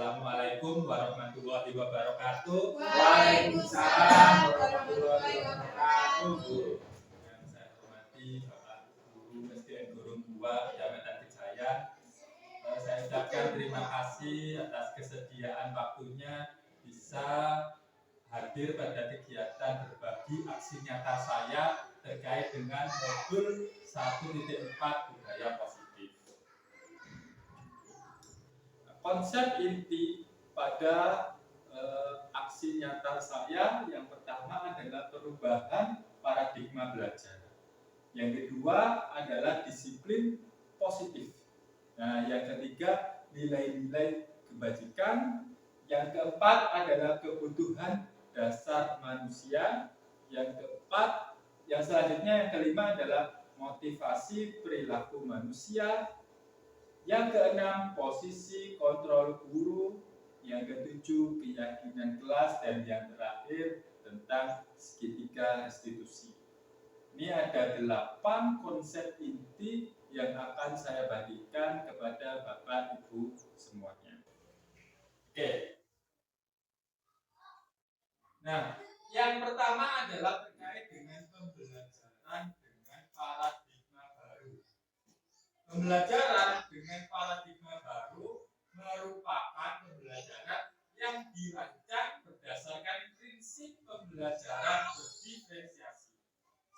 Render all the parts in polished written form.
Assalamualaikum warahmatullahi wabarakatuh. Waalaikumsalam warahmatullahi wabarakatuh. Yang saya hormati Bapak Guru SDN Gorong 2 Kecamatan Kejayaan. Saya ucapkan terima kasih atas kesediaan waktunya bisa hadir pada kegiatan berbagi aksi nyata saya terkait dengan modul 1.4 budaya positif. Konsep inti pada aksi nyata saya yang pertama adalah perubahan paradigma belajar. Yang kedua adalah disiplin positif. Nah, yang ketiga nilai-nilai kebajikan. Yang keempat adalah kebutuhan dasar manusia. Yang keempat, yang selanjutnya yang kelima adalah motivasi perilaku manusia. Yang keenam, posisi kontrol guru. Yang ketujuh, keyakinan kelas. Dan yang terakhir, tentang segitiga restitusi. Ini ada 8 konsep inti yang akan saya bagikan kepada Bapak Ibu semuanya. Oke. Nah, yang pertama adalah terkait dengan pembelajaran dengan paradigma baru. Pembelajaran dengan paradigma baru merupakan pembelajaran yang dirancang berdasarkan prinsip pembelajaran berdiferensiasi,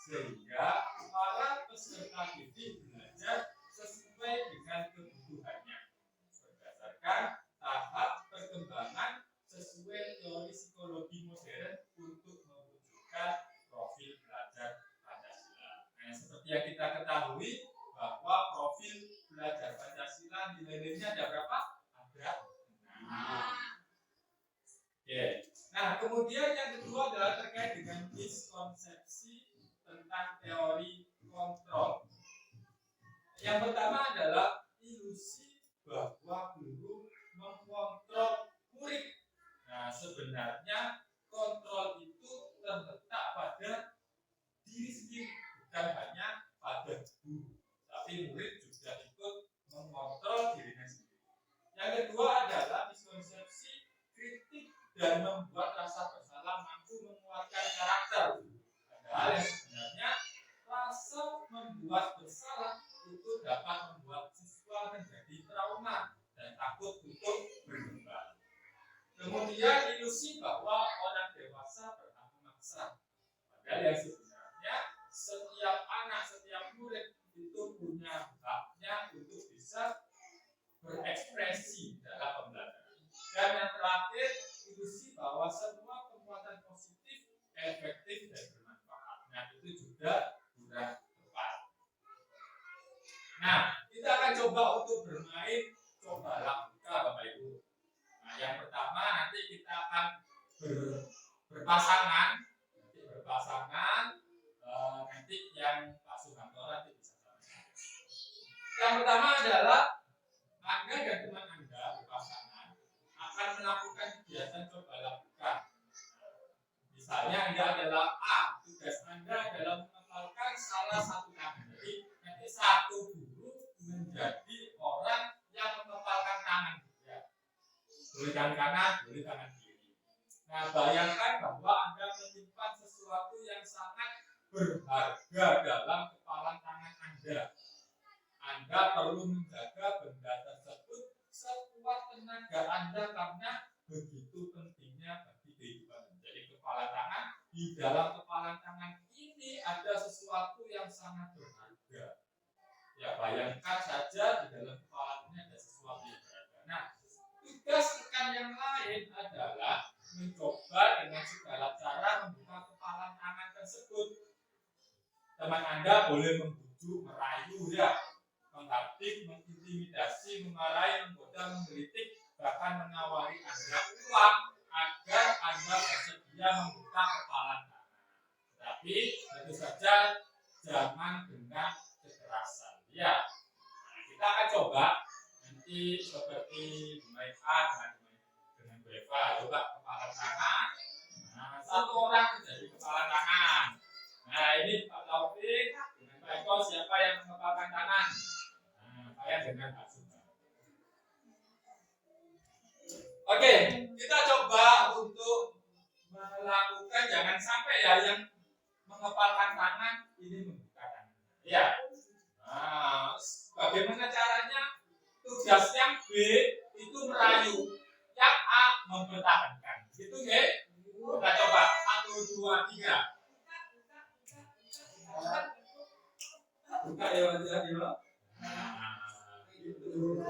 sehingga para peserta didik belajar sesuai dengan kebutuhannya, berdasarkan tahap perkembangan sesuai teori psikologi modern untuk mewujudkan profil belajar Pancasila. Nah, seperti yang kita ketahui bahwa profil belajar Pancasila nilai-nilainya ada berapa? Ada 6. Oke. Nah, kemudian yang kedua adalah terkait dengan miskonsepsi tentang teori kontrol. Yang pertama adalah ilusi bahwa guru mengkontrol murid. Nah, sebenarnya kontrol itu terletak pada diri sendiri, bukan hanya pada guru, tapi murid juga ikut mengontrol dirinya sendiri. Yang kedua adalah miskonsepsi kritik dan membuat rasa bersalah mampu menguatkan karakter. Padahal yang sebenarnya rasa membuat bersalah itu dapat membuat siswa menjadi trauma dan takut untuk berkembang. Kemudian ilusi bahwa orang dewasa berhak memaksa. Padahal yang sebenarnya setiap anak, setiap murid itu punya haknya untuk bisa berekspresi dalam pembelajaran. Dan yang terakhir, ilusi bahwa semua penguatan positif, efektif dan bermanfaat. Nah, itu juga kurang tepat. Nah, kita akan coba untuk bermain cobalah buka Bapak Ibu. Nah, yang pertama nanti kita akan berpasangan. Nanti yang Pak Suhanto nanti bisa sama. Yang pertama adalah Anda dan teman Anda berpasangan akan melakukan kegiatan cobalah buka. Misalnya Anda adalah A, tugas Anda adalah menghafalkan salah satu tangan. Jadi nanti satu guru menjadi orang yang menghafalkan tangan. Ya. Boleh tangan kanan, boleh tangan kiri. Nah, bayangkan bahwa Anda menyimpan sesuatu yang sangat berharga dalam kepalan tangan Anda. Anda perlu menjaga benda tersebut sekuat tenaga Anda karena begitu pentingnya bagi kehidupan. Jadi kepala tangan, di dalam kepala tangan ini ada sesuatu yang sangat berharga. Ya, bayangkan saja di dalam kepala ini ada sesuatu yang berharga. Nah, tugas rekan yang lain adalah mencoba dengan segala cara membuka kepala tangan tersebut. Teman Anda boleh membujuk, merayu, ya, menghardik, mengintimidasi, memarahi, menggoda, menggelitik, bahkan menawari Anda uang agar Anda bersedia membuka kepala tangan. Tapi tentu saja jangan dengan kekerasan. Ya, nah, kita akan coba nanti seperti Bu Maika dengan Bu Eva, coba kepala tangan. Nah, satu orang menjadi kepala tangan. Nah, ini Pak Taufik dengan Pak Eko, siapa yang mengepalkan tangan? Nah, saya dengan Pak Suba. dipertahankan. Gitu ya. Kita coba 1, 2, 3. Buka ya wajah dia. Nah, itu.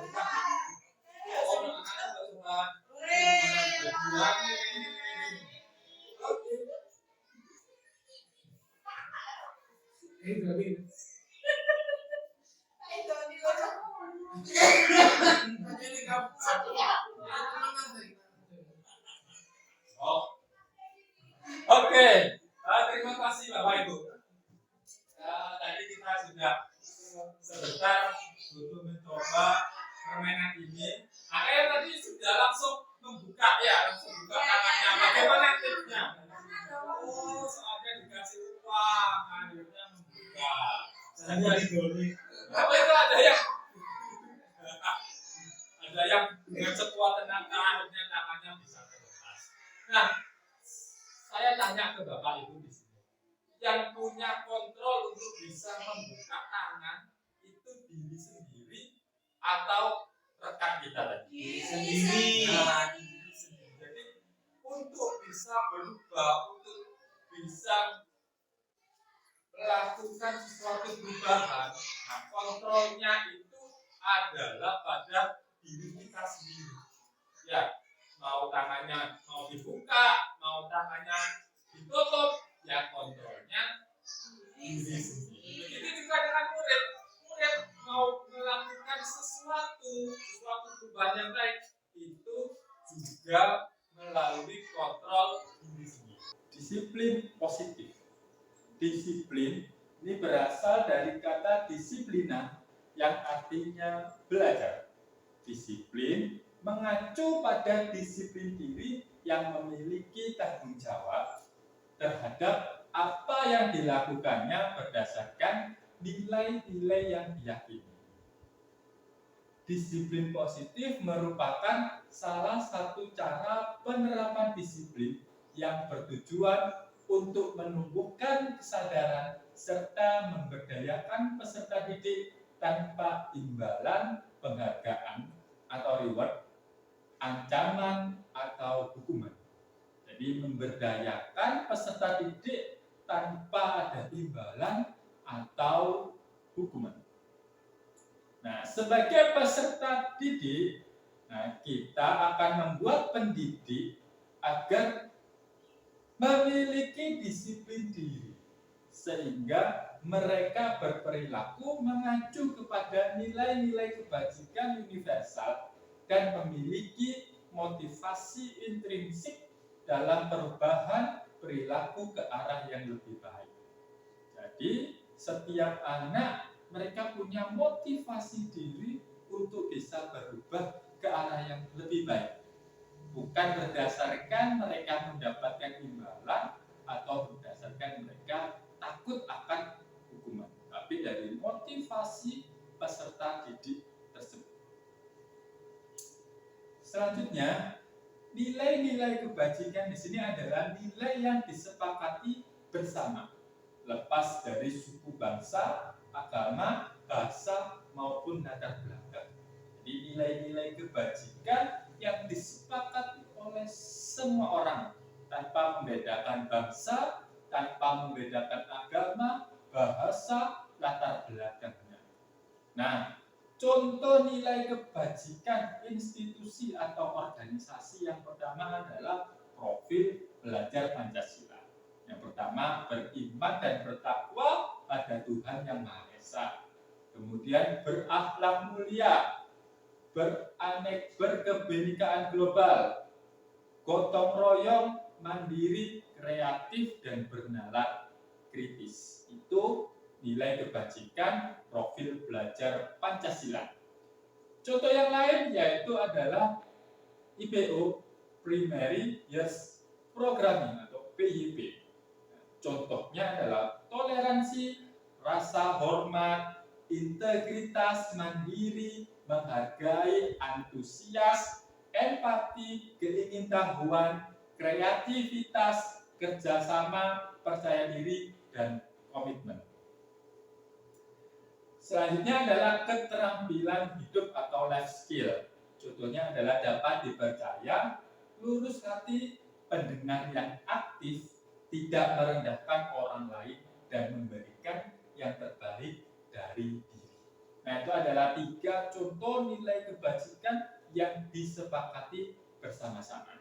Oh, anak-anak semua. Berjuang. Oke. Jadi. Oh. Oke. Terima kasih Bapak Ibu. Tadi kita sudah sebentar untuk mencoba permainan ini. Akhirnya tadi sudah langsung membuka ya, langsung buka tangannya. Bagaimana tipsnya? Oh, soalnya dikasih uang, akhirnya membuka. Saya digoni. Apa itu ada yang dengan sekuat tenaga akhirnya tangannya bisa terlepas. Nah, saya tanya ke Bapak Ibu di sini, yang punya kontrol untuk bisa membuka tangan itu diri sendiri atau rekan kita tadi? Diri sendiri. Nah, diri sendiri. Jadi untuk bisa berubah, untuk bisa melakukan sesuatu perubahan, nah kontrolnya itu adalah pada diri kita sendiri. Ya, mau tangannya mau dibuka, mau tangannya ditutup, ya kontrolnya diri sendiri. Begitu juga dengan murid. Murid mau melakukan sesuatu perubahan yang baik, itu juga melalui kontrol diri sendiri. Disiplin positif. Disiplin ini berasal dari kata disiplina yang artinya belajar. Disiplin mengacu pada disiplin diri yang memiliki tanggung jawab terhadap apa yang dilakukannya berdasarkan nilai-nilai yang diyakini. Disiplin positif merupakan salah satu cara penerapan disiplin yang bertujuan untuk menumbuhkan kesadaran serta memberdayakan peserta didik tanpa imbalan, penghargaan atau reward, ancaman atau hukuman. Jadi memberdayakan peserta didik tanpa ada imbalan atau hukuman. Nah, sebagai peserta didik, kita akan membuat pendidik agar memiliki disiplin diri sehingga mereka berperilaku mengacu kepada nilai-nilai kebajikan universal dan memiliki motivasi intrinsik dalam perubahan perilaku ke arah yang lebih baik. Jadi, setiap anak mereka punya motivasi diri untuk bisa berubah ke arah yang lebih baik. Bukan berdasarkan mereka mendapatkan imbalan atau berdasarkan mereka takut akan hukuman, tapi dari motivasi peserta didik tersebut. Selanjutnya, nilai-nilai kebajikan di sini adalah nilai yang disepakati bersama, lepas dari suku bangsa, agama, bahasa maupun latar belakang. Jadi nilai-nilai kebajikan yang disepakati oleh semua orang tanpa membedakan bangsa, tanpa membedakan agama, bahasa, latar belakangnya. Nah, contoh nilai kebajikan institusi atau organisasi yang pertama adalah profil belajar Pancasila. Yang pertama, beriman dan bertakwa pada Tuhan Yang Maha Esa. Kemudian berakhlak mulia, berkebinekaan global, gotong royong, mandiri, kreatif, dan bernalar kritis. Itu nilai kebajikan profil belajar Pancasila. Contoh yang lain yaitu adalah IPO, Primary Years Programming atau PYP. Contohnya adalah toleransi, rasa hormat, integritas, mandiri, menghargai, antusias, empati, keingintahuan, kreativitas, kerjasama, percaya diri, dan komitmen. Selanjutnya adalah keterampilan hidup atau life skill. Contohnya adalah dapat dipercaya, lurus hati pendengar yang aktif, tidak merendahkan orang lain, dan memberikan yang terbaik dari diri. Nah, itu adalah 3 contoh nilai kebajikan yang disepakati bersama-sama.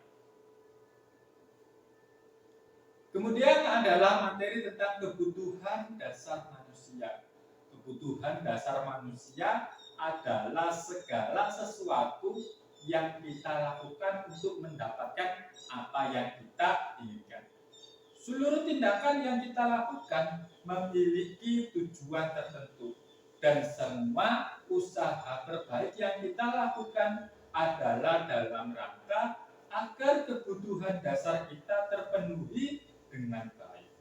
Kemudian adalah materi tentang kebutuhan dasar manusia. Kebutuhan dasar manusia adalah segala sesuatu yang kita lakukan untuk mendapatkan apa yang kita inginkan. Seluruh tindakan yang kita lakukan memiliki tujuan tertentu, dan semua usaha terbaik yang kita lakukan adalah dalam rangka agar kebutuhan dasar kita terpenuhi dengan baik.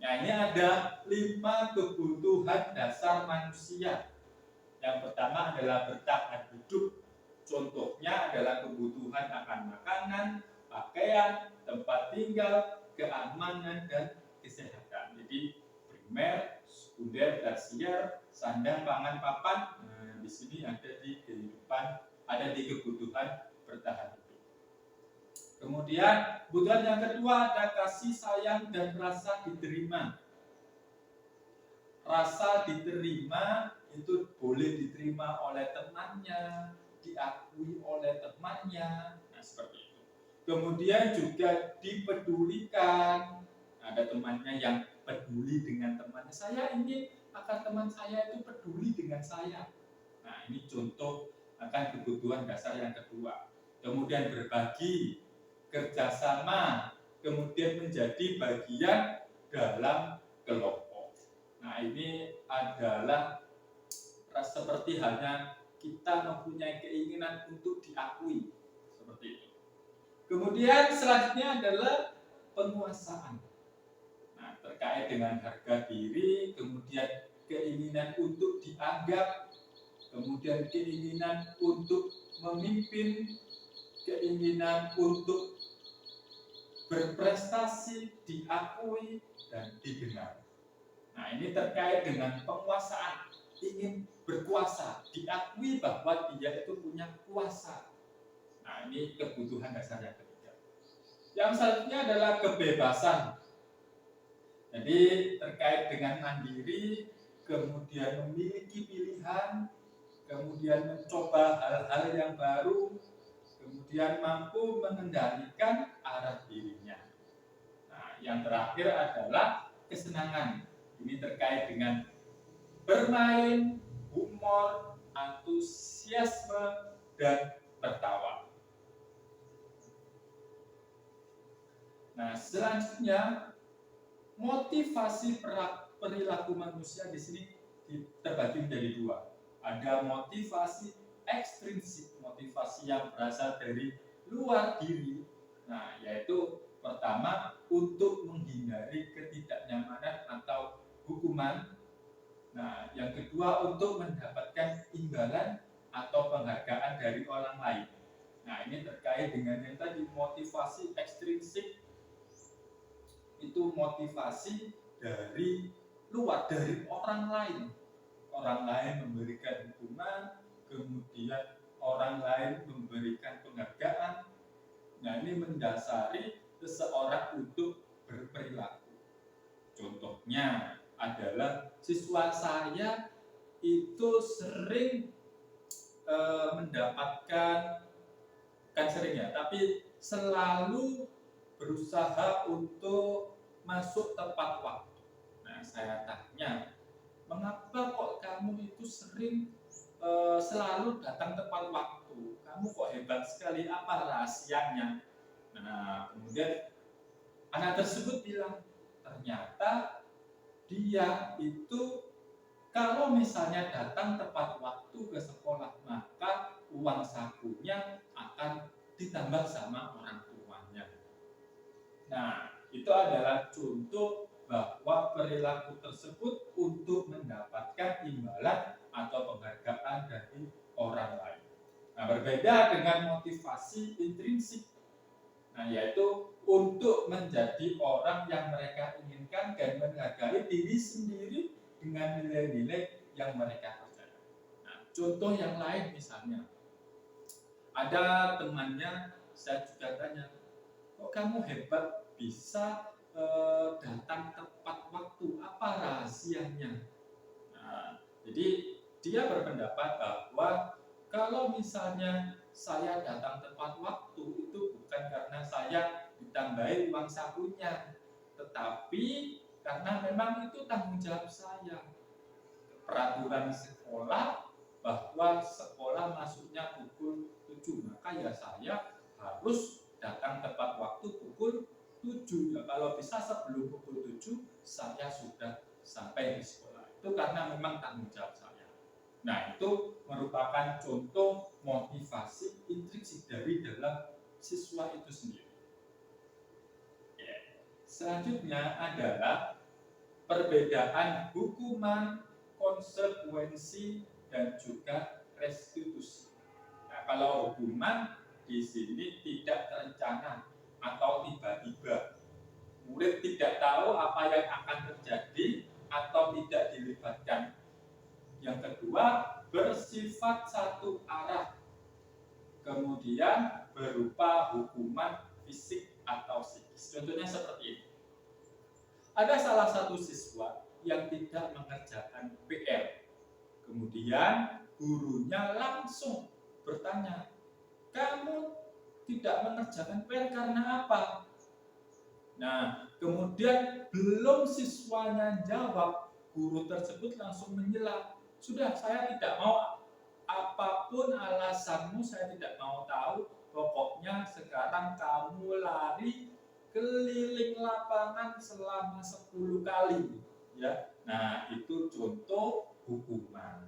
Nah, ini ada 5 kebutuhan dasar manusia. Yang pertama adalah bertahan hidup. Contohnya adalah kebutuhan akan makanan, pakaian, tempat tinggal, keamanan, dan kesehatan. Jadi primer, sekunder, tersier, sandang, pangan, papan. Nah, di sini ada di kehidupan, ada di kebutuhan bertahan hidup. Kemudian kebutuhan yang kedua ada kasih sayang dan rasa diterima. Rasa diterima itu boleh diterima oleh temannya, diakui oleh temannya, nah seperti itu. Kemudian juga dipedulikan. Ada temannya yang peduli dengan temannya. Saya ingin agar teman saya itu peduli dengan saya. Nah, ini contoh akan kebutuhan dasar yang kedua. Kemudian berbagi, kerjasama, kemudian menjadi bagian dalam kelompok. Nah, ini adalah seperti halnya kita mempunyai keinginan untuk diakui, seperti itu. Kemudian selanjutnya adalah penguasaan. Nah, terkait dengan harga diri, kemudian keinginan untuk dianggap, kemudian keinginan untuk memimpin, keinginan untuk berprestasi, diakui, dan didengar. Nah, ini terkait dengan penguasaan, ingin berkuasa, diakui bahwa dia itu punya kuasa. Nah, ini kebutuhan dasar yang ketiga. Yang selanjutnya adalah kebebasan. Jadi terkait dengan mandiri, kemudian memiliki pilihan, kemudian mencoba hal-hal yang baru, kemudian mampu mengendalikan arah dirinya. Nah, yang terakhir adalah kesenangan. Ini terkait dengan bermain, humor, antusiasme, dan tertawa. Nah, selanjutnya motivasi perilaku manusia di sini terbagi menjadi 2. Ada motivasi ekstrinsik, motivasi yang berasal dari luar diri. Nah, yaitu pertama untuk menghindari ketidaknyamanan atau hukuman. Nah, yang kedua untuk mendapatkan imbalan atau penghargaan dari orang lain. Nah, ini terkait dengan yang tadi motivasi ekstrinsik, itu motivasi dari luar, dari orang lain. Orang lain memberikan hukuman, kemudian orang lain memberikan penghargaan. Nah, ini mendasari seseorang untuk berperilaku. Contohnya adalah siswa saya itu sering mendapatkan, bukan sering ya, tapi selalu berusaha untuk masuk tepat waktu. Nah, saya tanya, mengapa kok kamu itu sering selalu datang tepat waktu? Kamu kok hebat sekali, apa rahasianya? Nah, kemudian anak tersebut bilang, ternyata dia itu kalau misalnya datang tepat waktu ke sekolah, maka uang sakunya akan ditambah sama orang tuanya. Nah, itu adalah contoh bahwa perilaku tersebut untuk mendapatkan imbalan atau penghargaan dari orang lain. Nah, berbeda dengan motivasi intrinsik. Nah, yaitu untuk menjadi orang yang mereka inginkan dan menghargai diri sendiri dengan nilai-nilai yang mereka percaya. Nah, contoh yang lain misalnya, Ada temannya, saya juga tanya, kok kamu hebat bisa datang tepat waktu, apa rahasianya? Nah, jadi dia berpendapat bahwa kalau misalnya saya datang tepat waktu itu bukan karena saya ditambahin uang sakunya, tetapi karena memang itu tanggung jawab saya. Peraturan sekolah bahwa sekolah masuknya pukul 7, maka ya saya harus datang tepat waktu pukul 7. Ya, kalau bisa sebelum pukul 7 saya sudah sampai di sekolah. Itu karena memang tanggung jawab saya. Nah, itu merupakan contoh motivasi intrinsik dari dalam siswa itu sendiri. Ya. Selanjutnya adalah perbedaan hukuman, konsekuensi, dan juga restitusi. Nah, kalau hukuman di sini tidak terencana atau tiba-tiba. Murid tidak tahu apa yang akan terjadi atau tidak dilibatkan. Yang kedua, bersifat satu arah. Kemudian berupa hukuman fisik atau psikis. Contohnya seperti ini. Ada salah satu siswa yang tidak mengerjakan PR. Kemudian gurunya langsung bertanya, kamu tidak mengerjakan PR karena apa? Nah, kemudian belum siswanya jawab, guru tersebut langsung menyela, sudah saya tidak mau, apapun alasanmu saya tidak mau tahu, pokoknya sekarang kamu lari keliling lapangan selama 10 kali. Ya. Nah, itu contoh hukuman.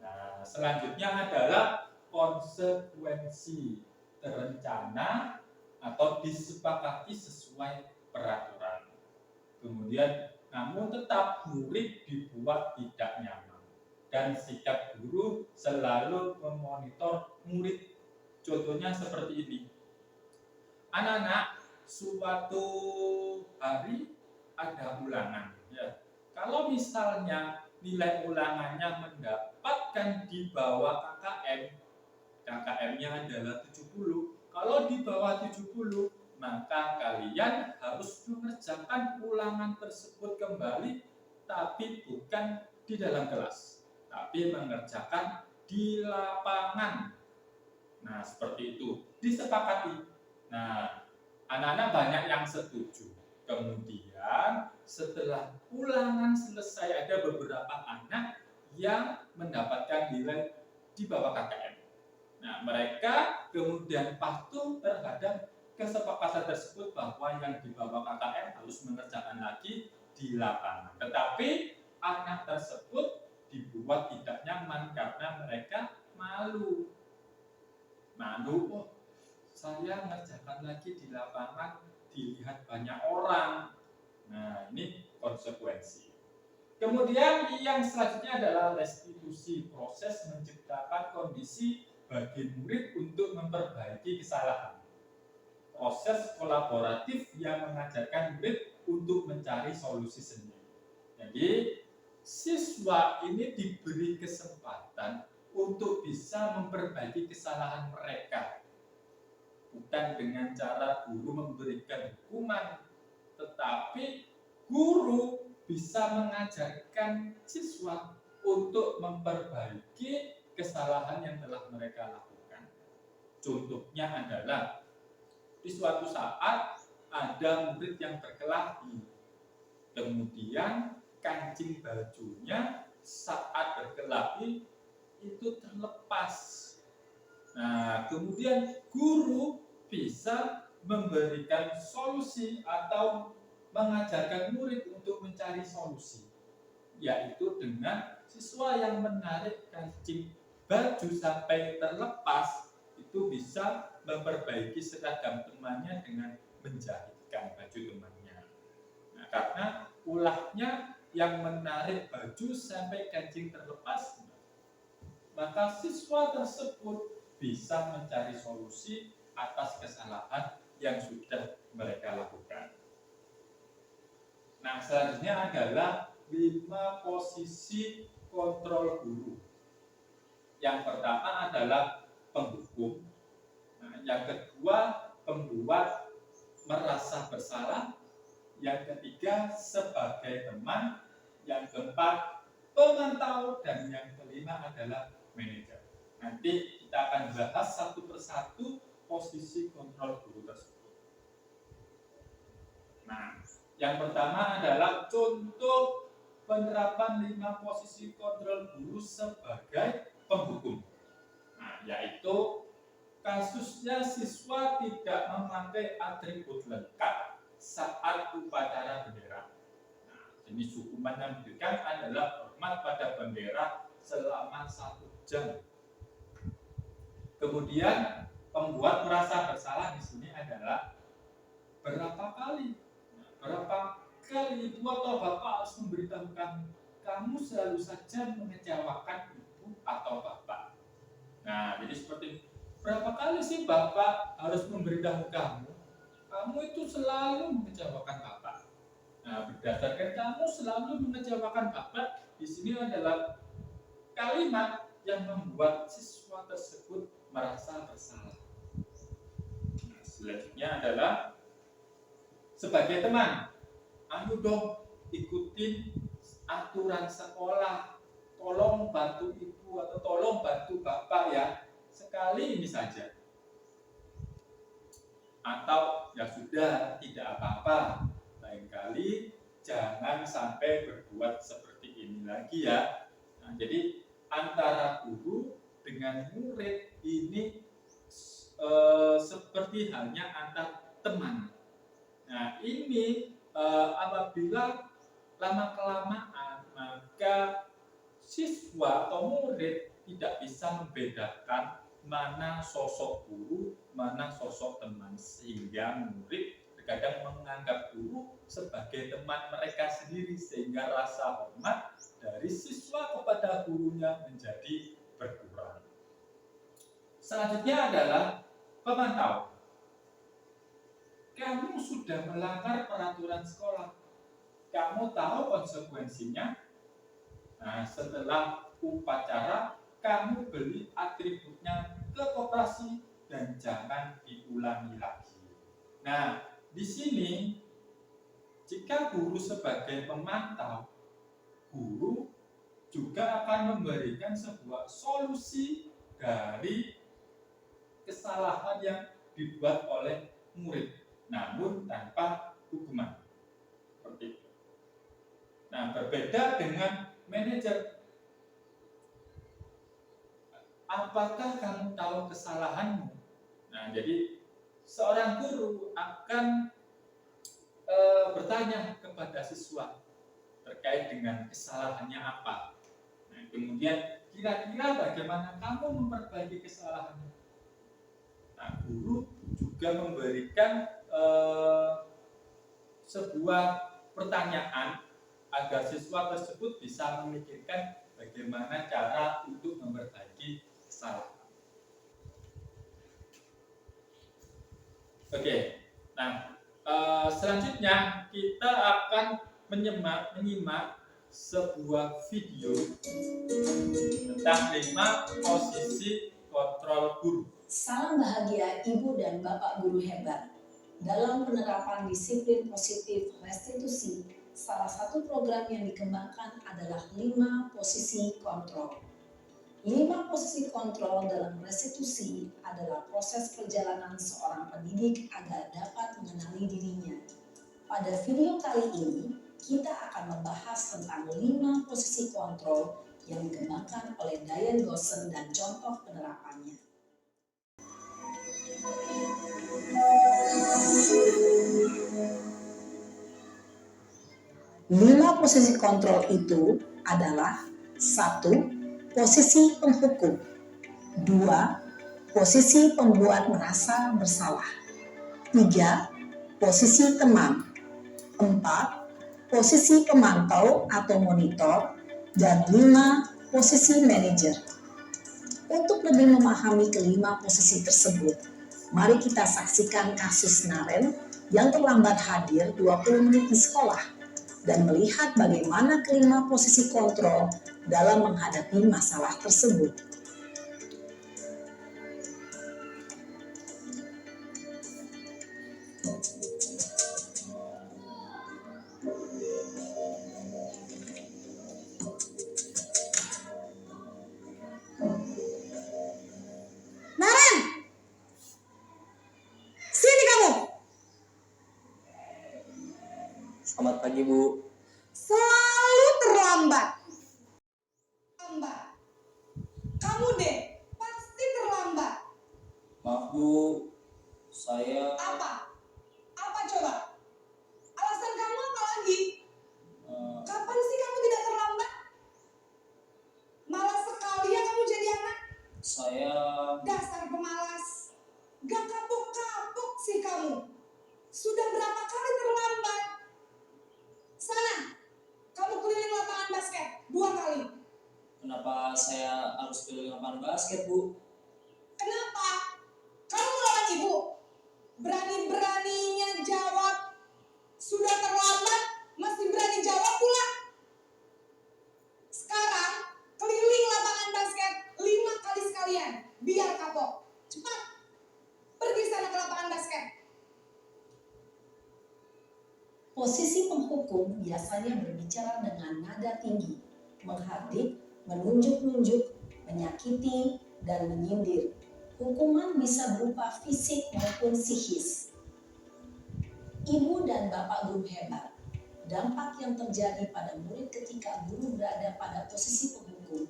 Nah, selanjutnya adalah konsekuensi terencana atau disepakati sesuai peraturan. Kemudian, namun tetap murid dibuat tidak nyaman dan sikap guru selalu memonitor murid. Contohnya seperti ini. Anak-anak, suatu hari ada ulangan. Ya. Kalau misalnya nilai ulangannya mendapatkan di bawah KKM, KKM-nya adalah 70. Kalau di bawah 70, maka kalian harus mengerjakan ulangan tersebut kembali, tapi bukan di dalam kelas, tapi mengerjakan di lapangan. Nah, seperti itu. Disepakati. Nah, anak-anak banyak yang setuju. Kemudian setelah ulangan selesai ada beberapa anak yang mendapatkan nilai di bawah KKM. Nah, mereka kemudian patuh terhadap kesepakatan tersebut bahwa yang di bawah KKM harus mengerjakan lagi di lapangan. Tetapi anak tersebut dibuat tidak nyaman karena mereka malu. Oh, saya mengerjakan lagi di lapangan dilihat banyak orang. Nah, ini konsekuensi. Kemudian yang selanjutnya adalah restitusi, proses menciptakan kondisi bagi murid untuk memperbaiki kesalahan. Proses kolaboratif yang mengajarkan murid untuk mencari solusi sendiri. Jadi, siswa ini diberi kesempatan untuk bisa memperbaiki kesalahan mereka. Bukan dengan cara guru memberikan hukuman, tetapi guru bisa mengajarkan siswa untuk memperbaiki kesalahan yang telah mereka lakukan. Contohnya adalah di suatu saat ada murid yang berkelahi, kemudian kancing bajunya saat berkelahi itu terlepas. Nah, kemudian guru bisa memberikan solusi atau mengajarkan murid untuk mencari solusi, yaitu dengan siswa yang menarik kancing baju sampai terlepas itu bisa memperbaiki seragam temannya dengan menjahitkan baju temannya. Nah, karena ulahnya yang menarik baju sampai kancing terlepas, maka siswa tersebut bisa mencari solusi atas kesalahan yang sudah mereka lakukan. Nah, selanjutnya adalah 5 posisi kontrol guru. Yang pertama adalah penghukum, Yang kedua, pembuat merasa bersalah. Yang ketiga, sebagai teman. Yang keempat, pemantau. Dan yang kelima adalah manajer. Nanti kita akan bahas satu persatu posisi kontrol guru tersebut. Nah, yang pertama adalah contoh penerapan 5 posisi kontrol guru sebagai penghukum. Nah, yaitu kasusnya siswa tidak memakai atribut lengkap saat upacara bendera. Nah, jenis hukuman yang diberikan adalah hormat pada bendera selama 1 jam. Kemudian pembuat merasa bersalah di sini adalah berapa kali ibu atau bapak harus memberitahukan kamu selalu saja mengecewakan ibu atau bapak. Nah, jadi seperti berapa kali sih bapak harus memberitahu kamu itu selalu mengecewakan bapak. Nah, berdasarkan kamu selalu mengecewakan bapak, di sini adalah kalimat yang membuat siswa tersebut merasa bersalah. Nah, selanjutnya adalah sebagai teman, ayo dong ikutin aturan sekolah, tolong bantu ibu atau tolong bantu bapak ya, sekali ini saja. Atau ya sudah, tidak apa-apa, lain kali jangan sampai berbuat seperti ini lagi ya. Nah, jadi antara guru dengan murid ini seperti halnya antar teman. Nah, ini apabila lama-kelamaan maka siswa atau murid tidak bisa membedakan mana sosok guru, mana sosok teman, sehingga murid terkadang menganggap guru sebagai teman mereka sendiri, sehingga rasa hormat dari siswa kepada gurunya menjadi berkurang. Selanjutnya adalah pemantau. Kamu sudah melanggar peraturan sekolah. Kamu tahu konsekuensinya. Nah, setelah upacara, kamu beli atributnya ke koperasi dan jangan diulangi lagi. Nah, di sini jika guru sebagai pemantau, guru juga akan memberikan sebuah solusi dari kesalahan yang dibuat oleh murid, namun tanpa hukuman. Seperti itu. Nah, berbeda dengan manajer. Apakah kamu tahu kesalahanmu? Nah, jadi seorang guru akan bertanya kepada siswa terkait dengan kesalahannya apa. Nah, kemudian kira-kira bagaimana kamu memperbaiki kesalahanmu? Nah, guru juga memberikan sebuah pertanyaan agar siswa tersebut bisa memikirkan bagaimana cara untuk memperbaiki kesalahan. Oke, nah selanjutnya kita akan menyimak sebuah video tentang 5 posisi kontrol guru. Salam bahagia Ibu dan Bapak Guru hebat. Dalam penerapan disiplin positif restitusi, salah satu program yang dikembangkan adalah 5 posisi kontrol. 5 posisi kontrol dalam restitusi adalah proses perjalanan seorang pendidik agar dapat mengenali dirinya. Pada video kali ini, kita akan membahas tentang 5 posisi kontrol yang dikembangkan oleh Diane Gossen dan contoh penerapannya. 5 posisi kontrol itu adalah 1. Posisi penghukum. 2. Posisi pembuat merasa bersalah. 3. Posisi teman. 4. Posisi pemantau atau monitor. Dan 5. Posisi manajer. Untuk lebih memahami kelima posisi tersebut, mari kita saksikan kasus Naren yang terlambat hadir 20 menit di sekolah dan melihat bagaimana kelima posisi kontrol dalam menghadapi masalah tersebut. Naren, sini kamu. Selamat pagi, Bu. Selalu terlambat. Lambat. Kamu deh, pasti terlambat. Maaf, Bu. Saya Apa? Apa coba? Alasan kamu apa lagi? eh, Kapan sih kamu tidak terlambat? Malas sekali ya kamu jadi anak. saya Dasar pemalas. Gak kapok-kapok sih kamu. Sudah berapa kali terlambat? Sana, kamu keliling lapangan basket 2 kali. kenapa saya harus keliling lapangan basket, Bu? Kenapa? Kamu melawan ibu? Berani-beraninya jawab. Sudah terlambat, masih berani jawab pula. Sekarang, keliling lapangan basket 5 kali sekalian. Biar kapok. Cepat. Pergi sana ke lapangan basket. Posisi penghukum biasanya berbicara dengan nada tinggi, menghardik, menunjuk-nunjuk, menyakiti, dan menyindir. Hukuman bisa berupa fisik maupun psikis. Ibu dan bapak guru hebat. Dampak yang terjadi pada murid ketika guru berada pada posisi penghukum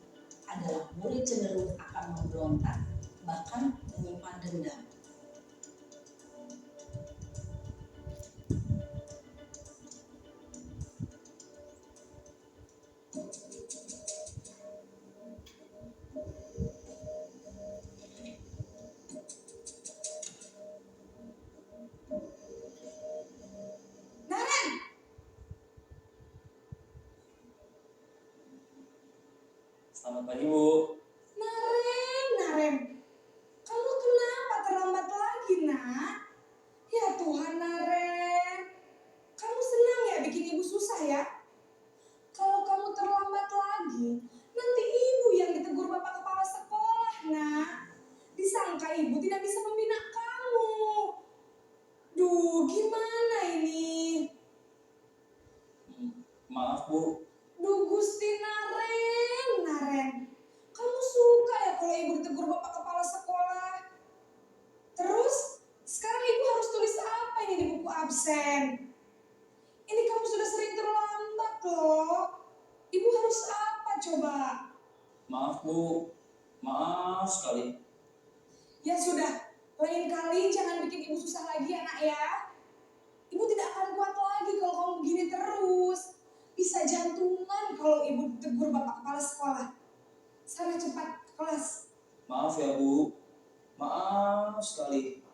adalah murid cenderung akan memberontak, bahkan menyimpan dendam. Naren, Selamat pagi, Bu. Naren, kamu kenapa terlambat lagi, nak? Ya Tuhan, Naren, kamu senang ya bikin ibu susah ya? Kalau kamu terlambat lagi, nanti ibu yang ditegur bapak kepala sekolah, nak. Disangka ibu tidak bisa membina kamu. Duh, gimana ini? Maaf, Bu. Duh, Gusti Naren. Kamu suka ya kalau ibu ditegur bapak kepala sekolah? Terus, sekarang ibu harus tulis apa ini di buku absen? Ini kamu sudah sering terlambat loh. Ibu harus apa coba? Maaf, Bu. Maaf sekali. Ya sudah, lain kali jangan bikin ibu susah lagi ya nak ya. Ibu tidak akan kuat lagi kalau kamu begini terus. Bisa jantungan kalau ibu ditegur bapak kepala sekolah. Sana cepat ke kelas. Maaf ya, Bu. Maaf sekali.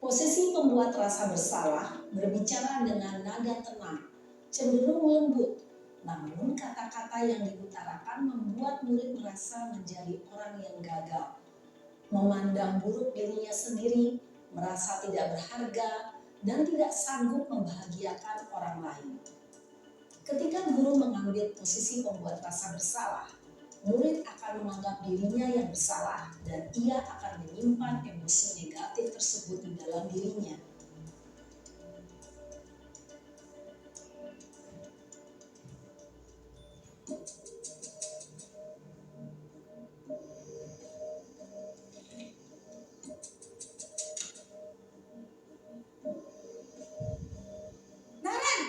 Posisi pembuat rasa bersalah berbicara dengan nada tenang, cenderung lembut. Namun kata-kata yang diutarakan membuat murid merasa menjadi orang yang gagal. Memandang buruk dirinya sendiri, merasa tidak berharga, dan tidak sanggup membahagiakan orang lain. Ketika guru mengambil posisi pembuat rasa bersalah, murid akan menganggap dirinya yang bersalah dan ia akan menyimpan emosi negatif tersebut di dalam dirinya. Naren!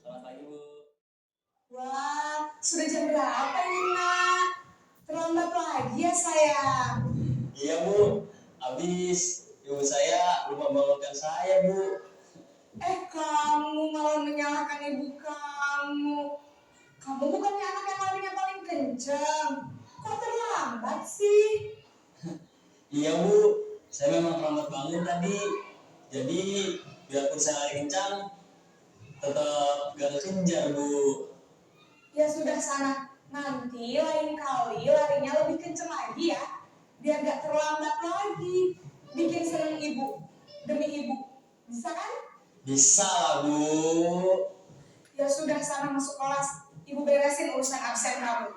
Selamat pagi, Bu. Wah, sudah jam berapa ini nak? Terlambat lagi ya sayang. Iya, Bu. Habis ibu saya lupa membangunkan saya, Bu. Kamu malah menyalahkan ibu kamu. Kamu bukannya anak yang larinya paling kencang. Kok terlambat sih? Iya, Bu. Saya memang terlambat bangun tadi. Jadi, biarpun saya lari kencang, tetap gak kekejar, Bu. Ya sudah sana. Nanti lain kali larinya lebih kencang lagi ya. Biar gak terlambat lagi. Bikin seneng ibu. Demi ibu. Bisa kan? Bisa lah, Bu. Ya sudah sana masuk kelas. Ibu beresin urusan absen kamu.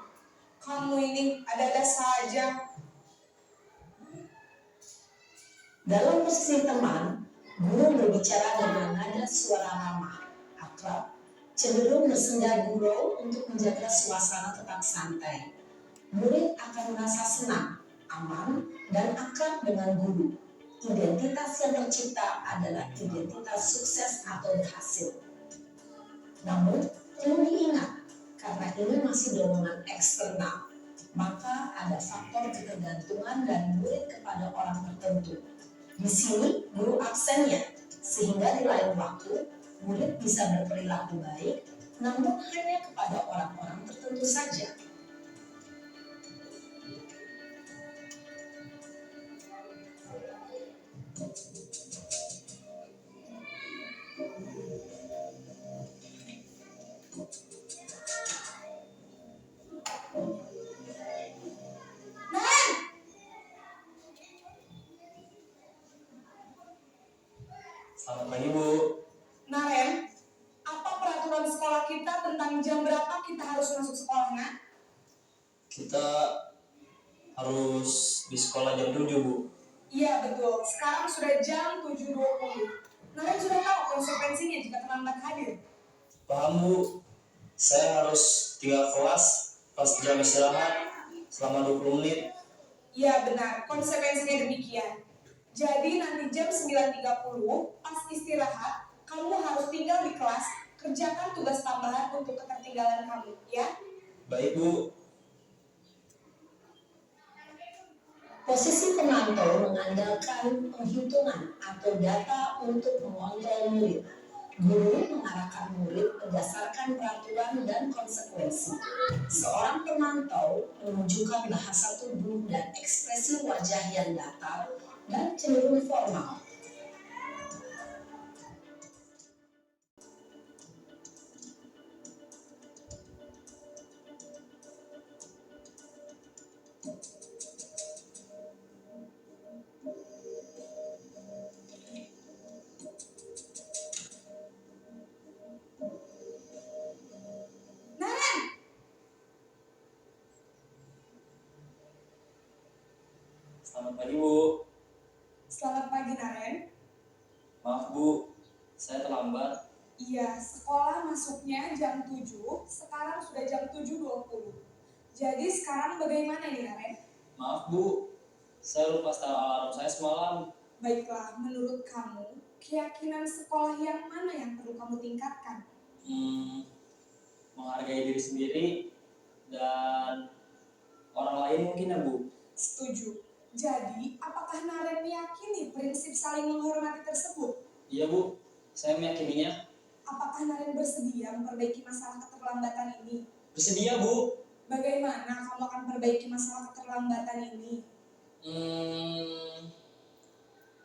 Kamu ini ada-ada saja. Dalam posisi teman, guru berbicara dengan nada suara ramah, akrab, cenderung bersenda gurau untuk menjaga suasana tetap santai. Murid akan merasa senang, aman, dan akrab dengan guru. Identitas yang tercipta adalah identitas sukses atau berhasil. Namun, perlu diingat, karena ini masih dorongan eksternal, maka ada faktor ketergantungan dan murid kepada orang tertentu. Di sini, guru absennya, sehingga di lain waktu, murid bisa berperilaku baik, namun hanya kepada orang-orang tertentu saja. Selamat pagi Bu. Naren, apa peraturan sekolah kita tentang jam berapa kita harus masuk sekolah, Nak? Kita harus di sekolah jam 7 Bu. Iya betul, sekarang sudah jam 7.20. Naren sudah tahu konsekuensinya jika terlambat hadir. Paham Bu, saya harus tinggal kelas pas jam istirahat selama 20 menit. Iya benar, konsekuensinya demikian. Jadi nanti jam 9.30 pas istirahat, kamu harus tinggal di kelas, kerjakan tugas tambahan untuk ketertinggalan kamu, ya? Baik Bu. Posisi pemantau mengandalkan penghitungan atau data untuk mengontrol murid. Guru mengarahkan murid berdasarkan peraturan dan konsekuensi. Seorang pemantau menunjukkan bahasa tubuh dan ekspresi wajah yang datar dan cenderung formal. Selamat pagi Bu. Selamat pagi Naren. Maaf Bu, saya terlambat. Iya, sekolah masuknya jam 7, sekarang sudah jam 7.20. Jadi sekarang bagaimana nih Naren? Maaf Bu, saya lupa setel alarm saya semalam. Baiklah, menurut kamu, keyakinan sekolah yang mana yang perlu kamu tingkatkan? Menghargai diri sendiri dan orang lain mungkin ya Bu. Setuju. Jadi, apakah Naren meyakini prinsip saling menghormati tersebut? Iya Bu, saya meyakininya. Apakah Naren bersedia memperbaiki masalah keterlambatan ini? Bersedia Bu. Bagaimana kamu akan perbaiki masalah keterlambatan ini?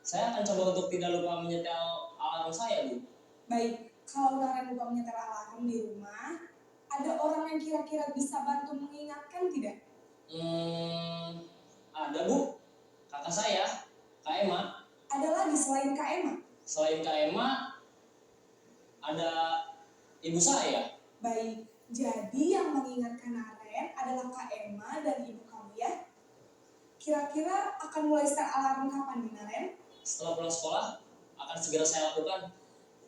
Saya akan coba untuk tidak lupa menyetel alarm saya Bu. Baik, kalau Naren lupa menyetel alarm di rumah, ada orang yang kira-kira bisa bantu mengingatkan tidak? Ada Bu, kakak saya, Kak Emma. Ada lagi selain Kak Emma? Selain Kak Emma, ada ibu saya. Baik, jadi yang mengingatkan Naren adalah Kak Emma dan ibu kamu ya? Kira-kira akan mulai setel alarm kapan nih Naren? Setelah pulang sekolah, akan segera saya lakukan.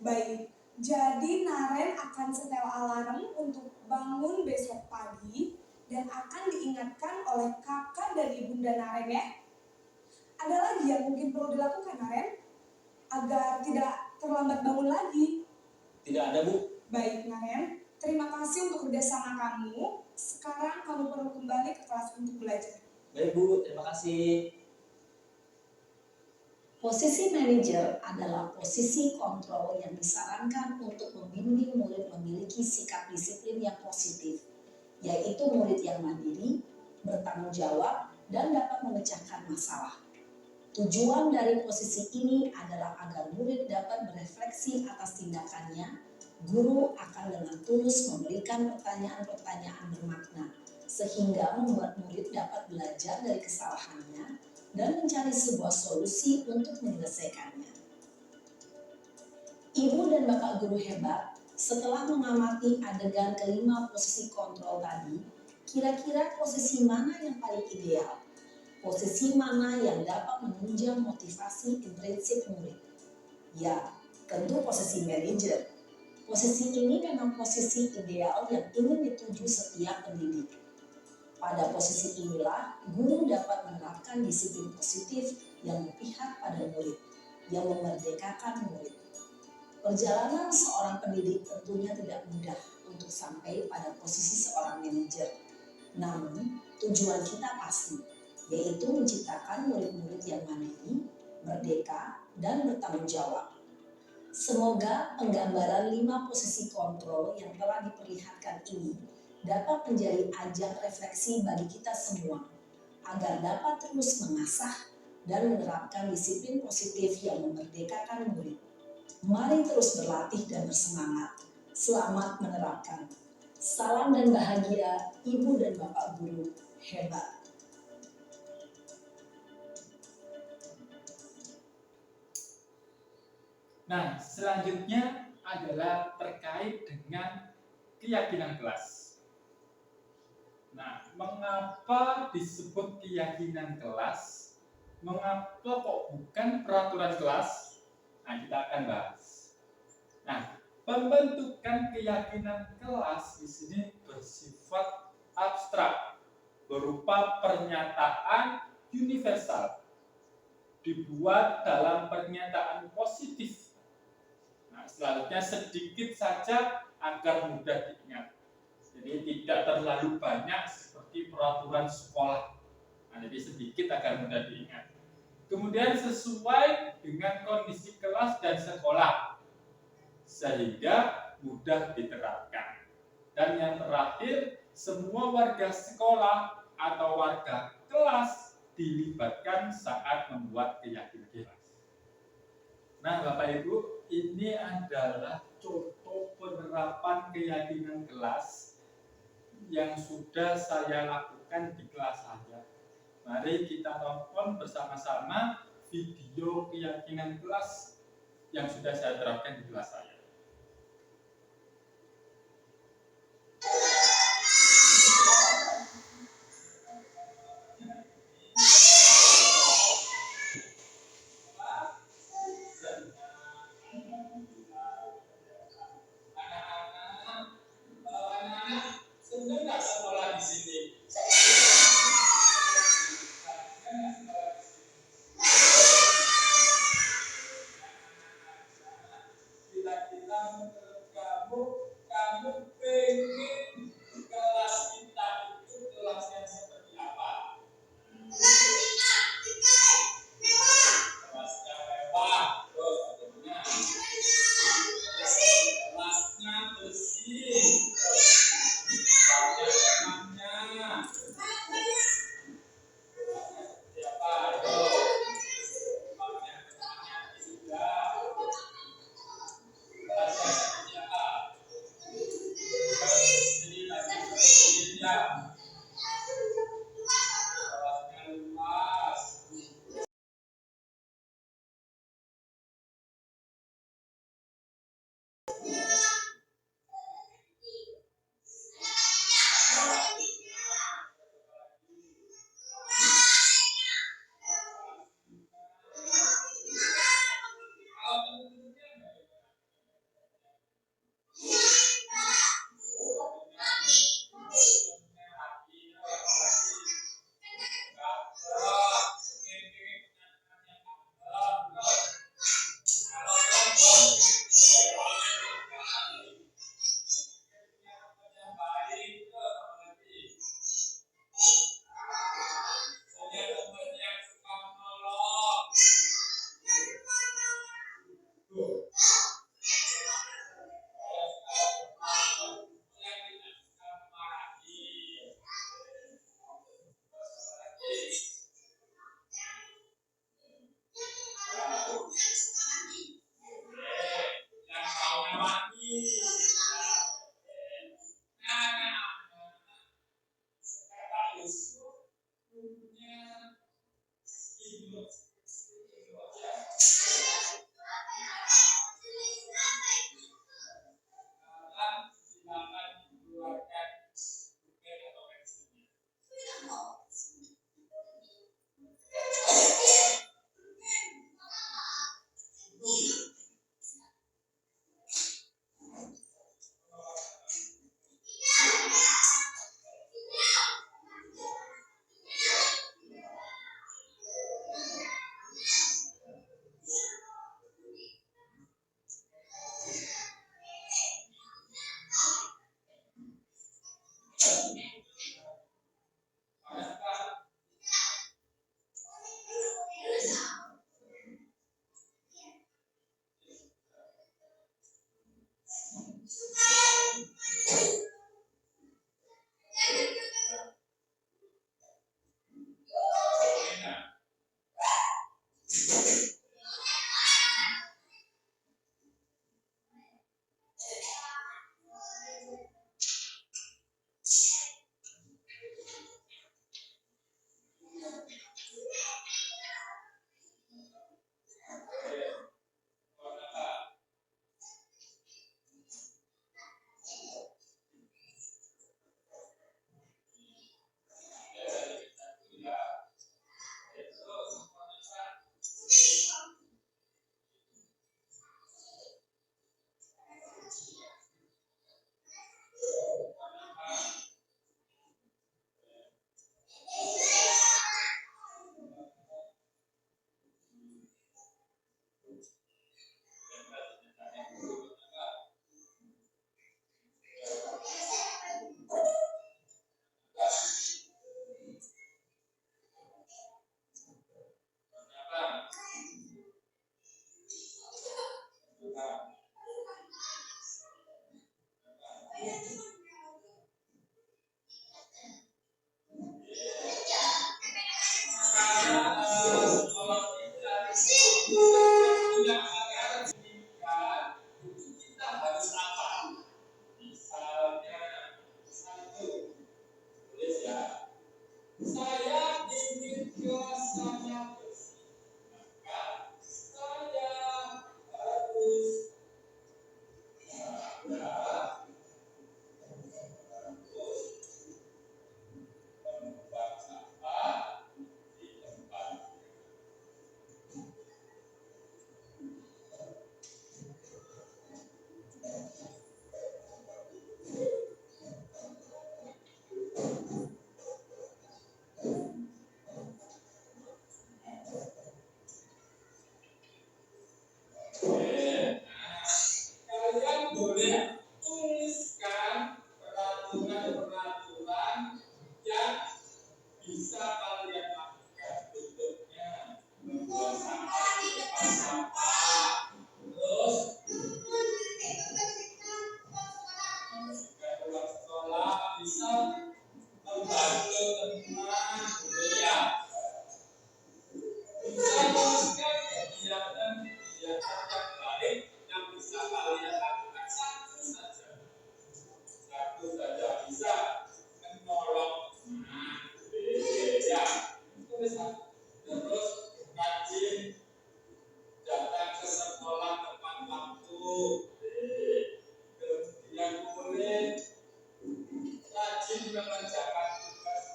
Baik, jadi Naren akan setel alarm untuk bangun besok pagi dan akan diingatkan oleh kakak dan ibunda Naren ya. Ada lagi yang mungkin perlu dilakukan Naren agar tidak terlambat bangun lagi? Tidak ada Bu. Baik Naren, terima kasih untuk kerjasama kamu. Sekarang kamu perlu kembali ke kelas untuk belajar. Baik Bu, terima kasih. Posisi manajer adalah posisi kontrol yang disarankan untuk membimbing murid memiliki sikap disiplin yang positif, yaitu murid yang mandiri, bertanggung jawab, dan dapat memecahkan masalah. Tujuan dari posisi ini adalah agar murid dapat berefleksi atas tindakannya. Guru akan dengan tulus memberikan pertanyaan-pertanyaan bermakna, sehingga membuat murid dapat belajar dari kesalahannya dan mencari sebuah solusi untuk menyelesaikannya. Ibu dan bapak guru hebat, setelah mengamati adegan kelima posisi kontrol tadi, Kira-kira posisi mana yang paling ideal? Posisi mana yang dapat menunjang motivasi intrinsik murid? Ya, tentu posisi manajer. Posisi ini memang posisi ideal yang ingin dituju setiap pendidik. Pada posisi inilah, guru dapat menerapkan disiplin positif yang berpihak pada murid, yang memerdekakan murid. Perjalanan seorang pendidik tentunya tidak mudah untuk sampai pada posisi seorang manajer. Namun, tujuan kita pasti, yaitu menciptakan murid-murid yang mandiri, merdeka, dan bertanggung jawab. Semoga penggambaran 5 posisi kontrol yang telah diperlihatkan ini dapat menjadi ajang refleksi bagi kita semua, agar dapat terus mengasah dan menerapkan disiplin positif yang memerdekakan murid. Mari terus berlatih dan bersemangat. Selamat menerapkan. Salam dan bahagia, Ibu dan Bapak Guru hebat. Nah, selanjutnya adalah terkait dengan keyakinan kelas. Nah, mengapa disebut keyakinan kelas? Mengapa kok bukan peraturan kelas? Nah, kita akan bahas. Nah, pembentukan keyakinan kelas di sini bersifat abstrak, berupa pernyataan universal, dibuat dalam pernyataan positif. Nah, selanjutnya sedikit saja agar mudah diingat. Jadi tidak terlalu banyak seperti peraturan sekolah. Nah, jadi sedikit agar mudah diingat. Kemudian sesuai dengan kondisi kelas dan sekolah, sehingga mudah diterapkan. Dan yang terakhir, semua warga sekolah atau warga kelas dilibatkan saat membuat keyakinan kelas. Nah, Bapak Ibu, ini adalah contoh penerapan keyakinan kelas yang sudah saya lakukan di kelas saya. Mari kita tonton bersama-sama video keyakinan kelas yang sudah saya terapkan di kelas saya. Senang nggak sekolah di sini? Kira-kira menurut kamu pengen kelas kita itu kelas yang seperti apa? Kelasnya mewah, terus bagaimana? Kelasnya bersih, banyak temannya. Siapa? Ayo. Banyak temannya juga. Kelasnya seperti apa? Bersih, lagi bersih ya. Kelasnya luas. membantu teman kuliah. Bisa menuliskan kegiatan-kegiatan yang baik yang bisa kalian lakukan satu saja. Satu saja bisa menolong teman kuliah. Tulis terus rajin datang ke sekolah tepat waktu. Kemudian boleh rajin mengerjakan tugas.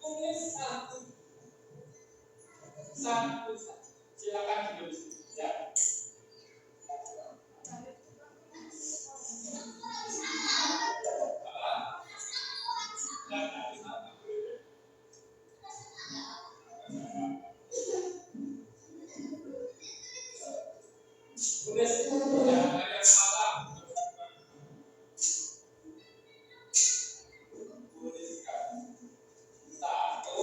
Tulis satu saja. Silakan ditulis. Ya. Tulis jangan ada yang salah. Tuliskan satu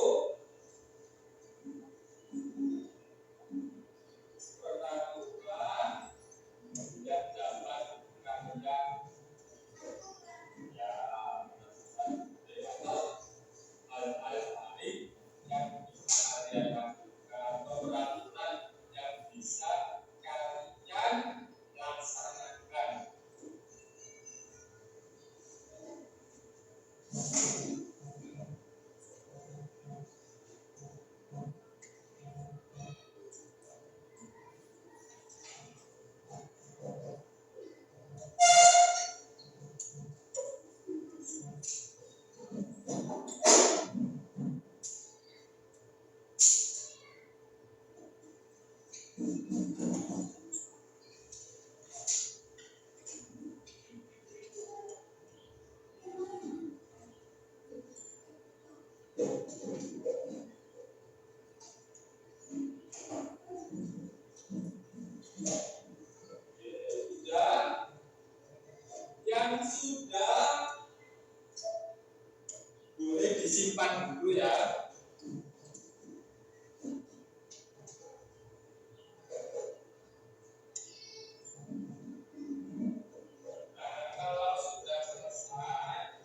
perlakuan yang dapat kalian ya hal-hal baik yang bisa kalian lakukan, peraturan yang bisa kalian laksanakan. Sudah, yang sudah boleh disimpan dulu ya. Nah, kalau sudah selesai,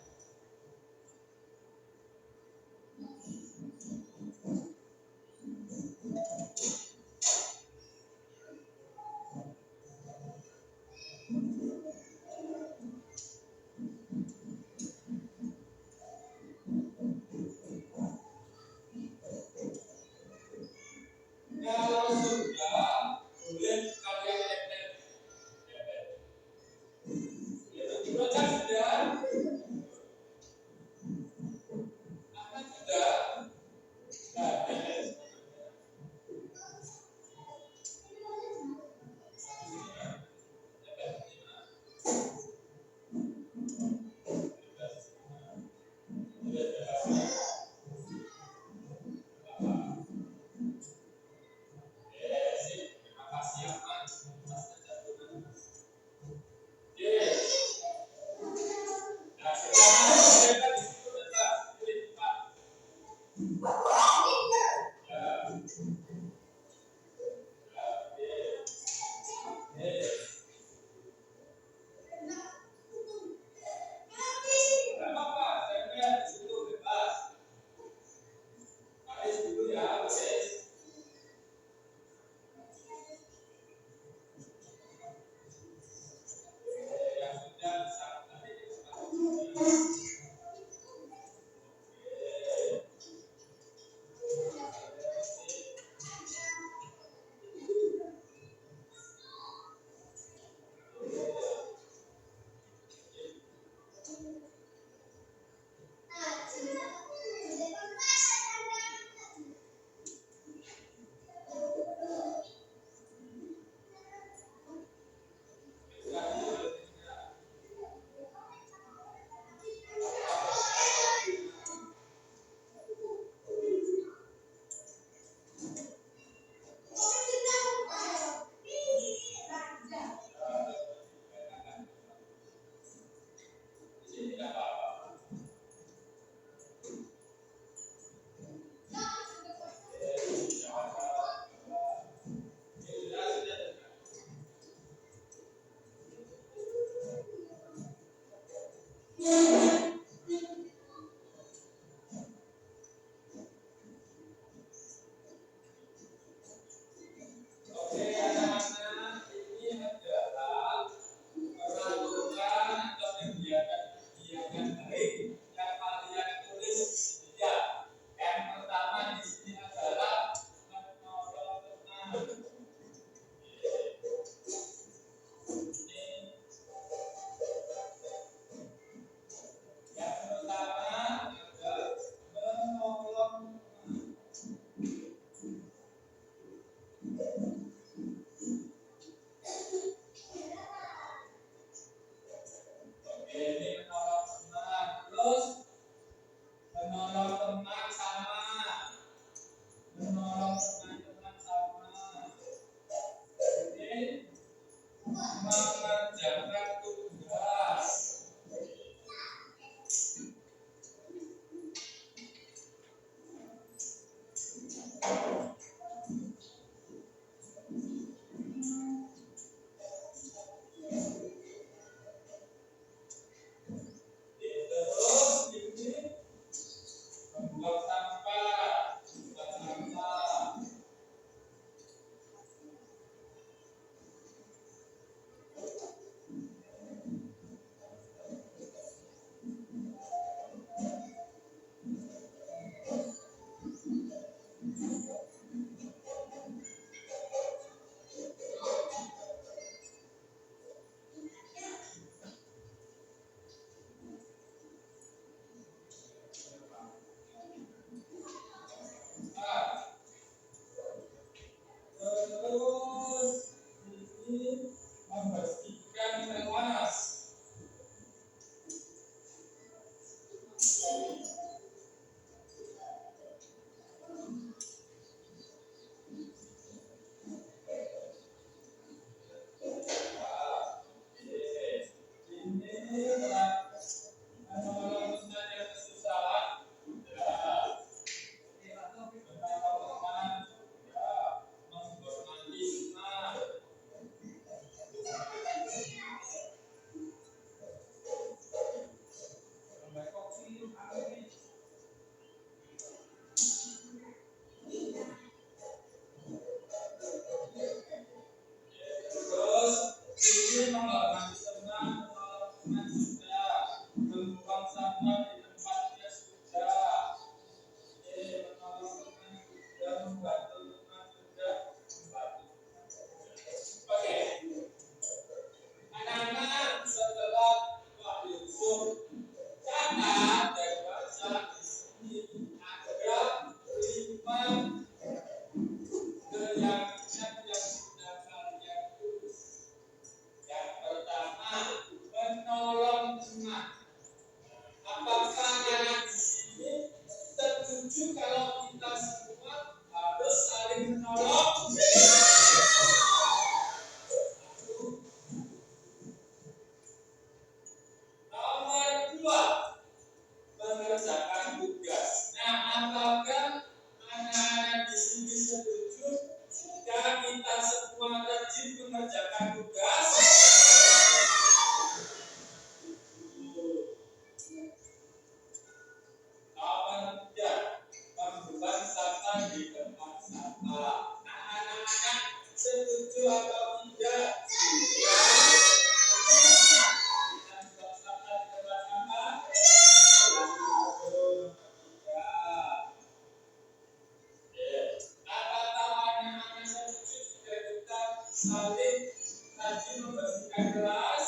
saling rajin membersihkan gelas.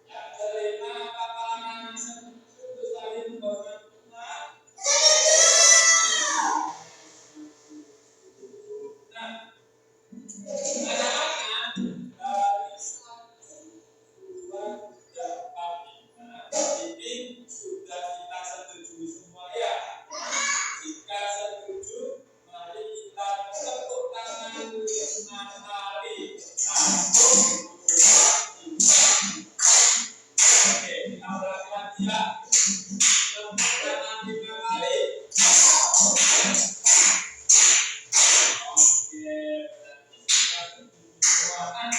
Yang kelima, paparan setuju untuk saling menghormati Tuhan. Nah, anak-anak dari 1, 2, 3, 4, 5 ini sudah kita setujui semua ya. Jika setuju, mari kita tepuk tangan 5 kali. 1, 2, 3. Oke, kita ulangi lagi ya. Tepuk tangan 5 kali. Oke, berarti kita setuju semua kan?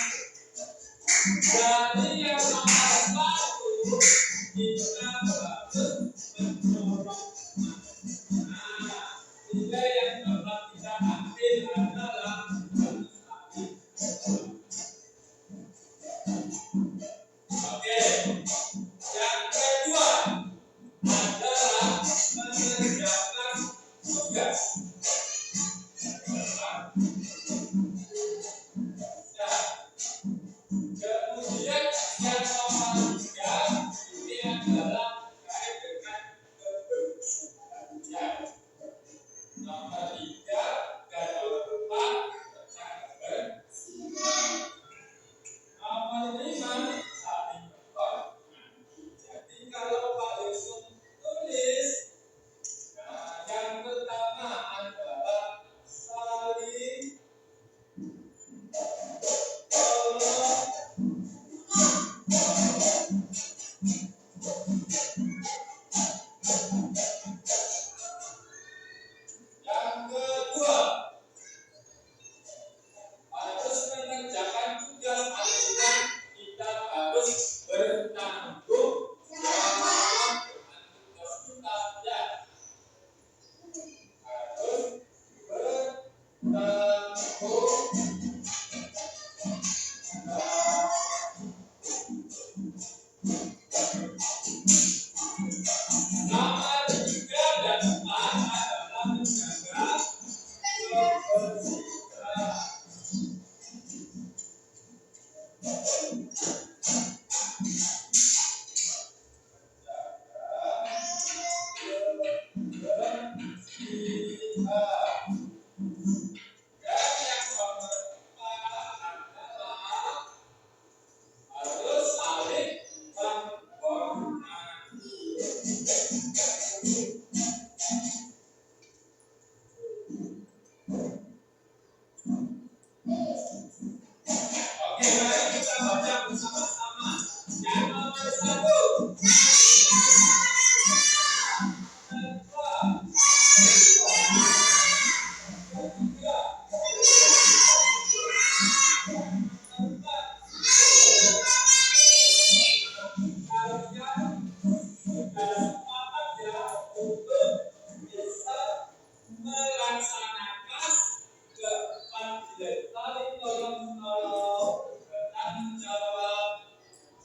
Jadi yang nomor 1 kita harus mendorong. Nah, nilai yang dapat kita ambil adalah oke. Yang kedua adalah mengerjakan tugas. Kemudian yang nomor 3 ini adalah terkait dengan kebersihan. Nomor 3 dan nomor 4 tentang kebersihan. Nomor 5 saling menghormati. Jadi kalau Pak Yusuf tulis, nah, yang pertama adalah saling tolong. Yang kedua, harus mengerjakan tugas artinya kita harus bertanggung jawab dengan tugas kita ya. Harus bertanggung jawab. Nomor 3 dan 4 adalah menjaga kebersihan. Dan yang nomor 4 adalah harus saling menghormati. Oke, mari kita baca bersama-sama. Yang nomor 1. Melaksanakan kepandian saling tolong-menolong, bertanggung jawab,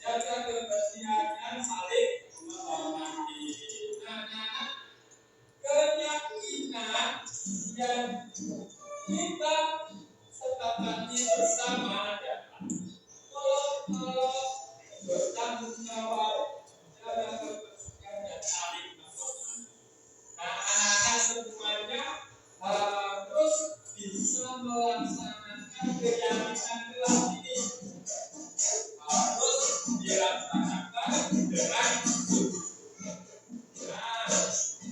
jaga kebersihan dan saling menghormati. Nah, keyakinan yang kita sepakati bersama adalah tolong-menolong, bertanggung jawab, jaga kebersihan dan saling menghormati. Nah, anak-anak semuanya harus bisa melaksanakan keyakinan kelas ini. Harus dilaksanakan dengan sungguh. Nah,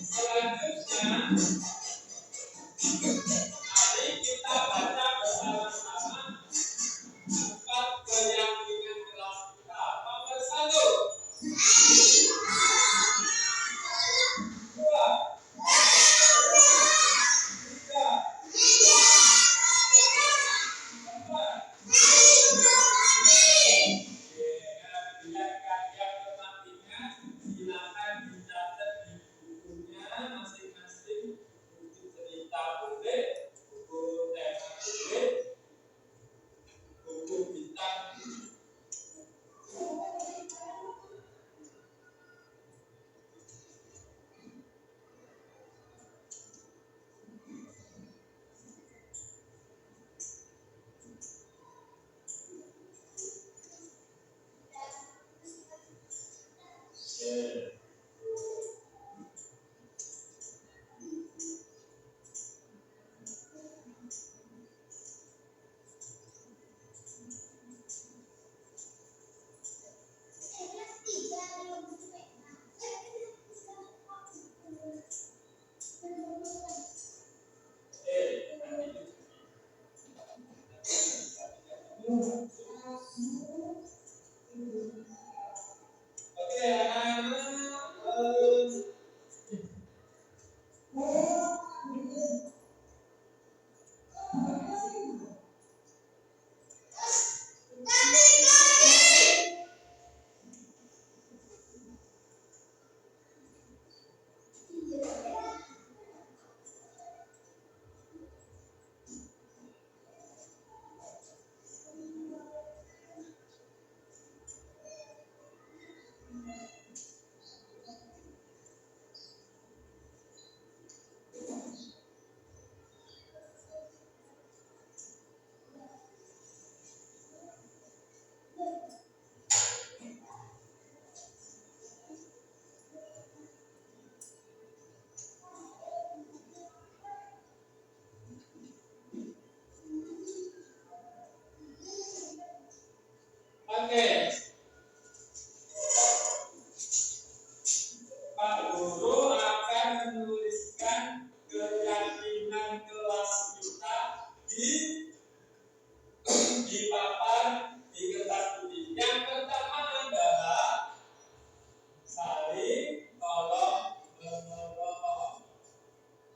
selanjutnya mari kita baca bersama-sama 4 keyakinan kelas kita. Nomor 1. 2, 3, 4. Yang ketiga, yang ketiga Oke, anak-anak, oke, Pak Guru akan menuliskan keyakinan kelas kita di papan di kertas putih. Yang pertama adalah saling tolong menolong.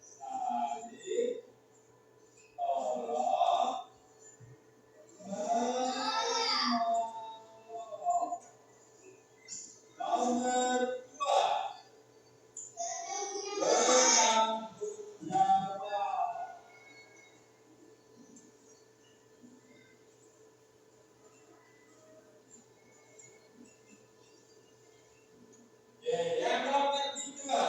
Saling tolong menolong. Nomor dua, bertanggung jawab. Yang nomor tiga,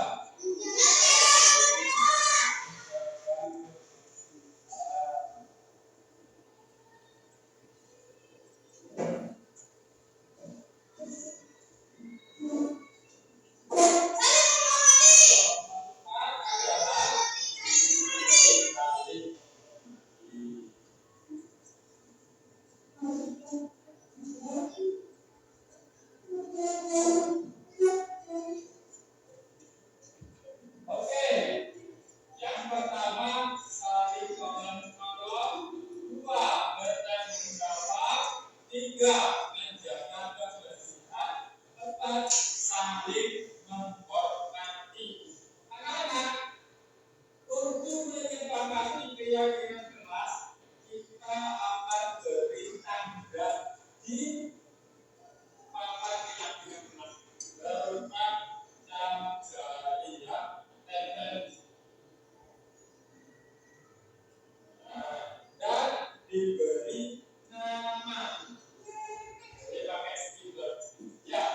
oke. Yang pertama saling tolong-menolong, dua bertanggung jawab, tiga menjaga kebersihan, empat saling menghormati. Anak-anak, untuk menyepakati keyakinan kelas, kita akan beri tanda di papan keyakinan kelas berupa jam jari yang tempel dan diberi nama. Jadi pakai stiker. Ya,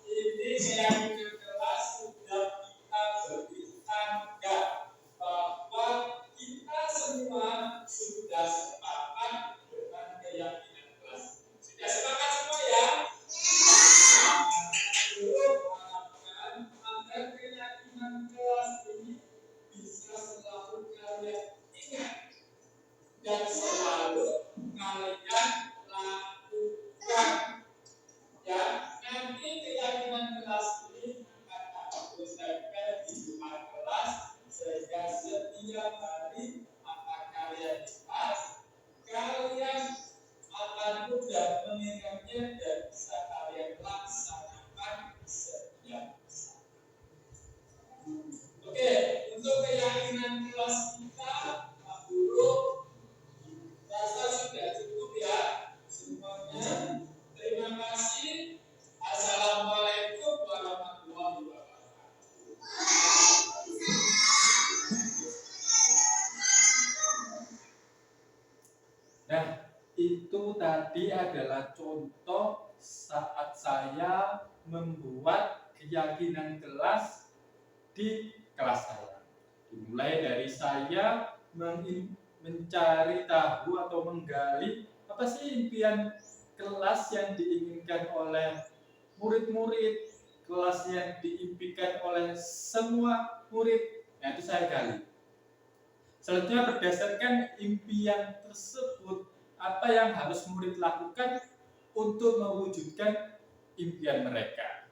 ini keyakinan kelas sudah kita beri tanda bahwa kita semua sudah sepakat dengan keyakinan kelas. Sudah sepakat semua ya? Harapkan agar keyakinan kelas ini bisa selalu kalian ingat dan selalu kalian lakukan. Ya, nanti keyakinan kelas ini akan aku tempel di depan kelas sehingga setiap hari akan kalian lihat, kalian akan mudah mengingatnya dan bisa kalian laksanakan setiap saat. Oke, untuk keyakinan kelas kita, Pak Guru, rasa sudah cukup ya semuanya. Terima kasih. Assalamualaikum warahmatullahi wabarakatuh. Nah, itu tadi adalah contoh saat saya membuat keyakinan kelas di kelas saya. Dimulai dari saya mencari tahu atau menggali apa sih impian kelas yang diinginkan oleh murid-murid, kelas yang diimpikan oleh semua murid. Nah, itu saya gali. Selanjutnya berdasarkan impian tersebut, apa yang harus murid lakukan untuk mewujudkan impian mereka.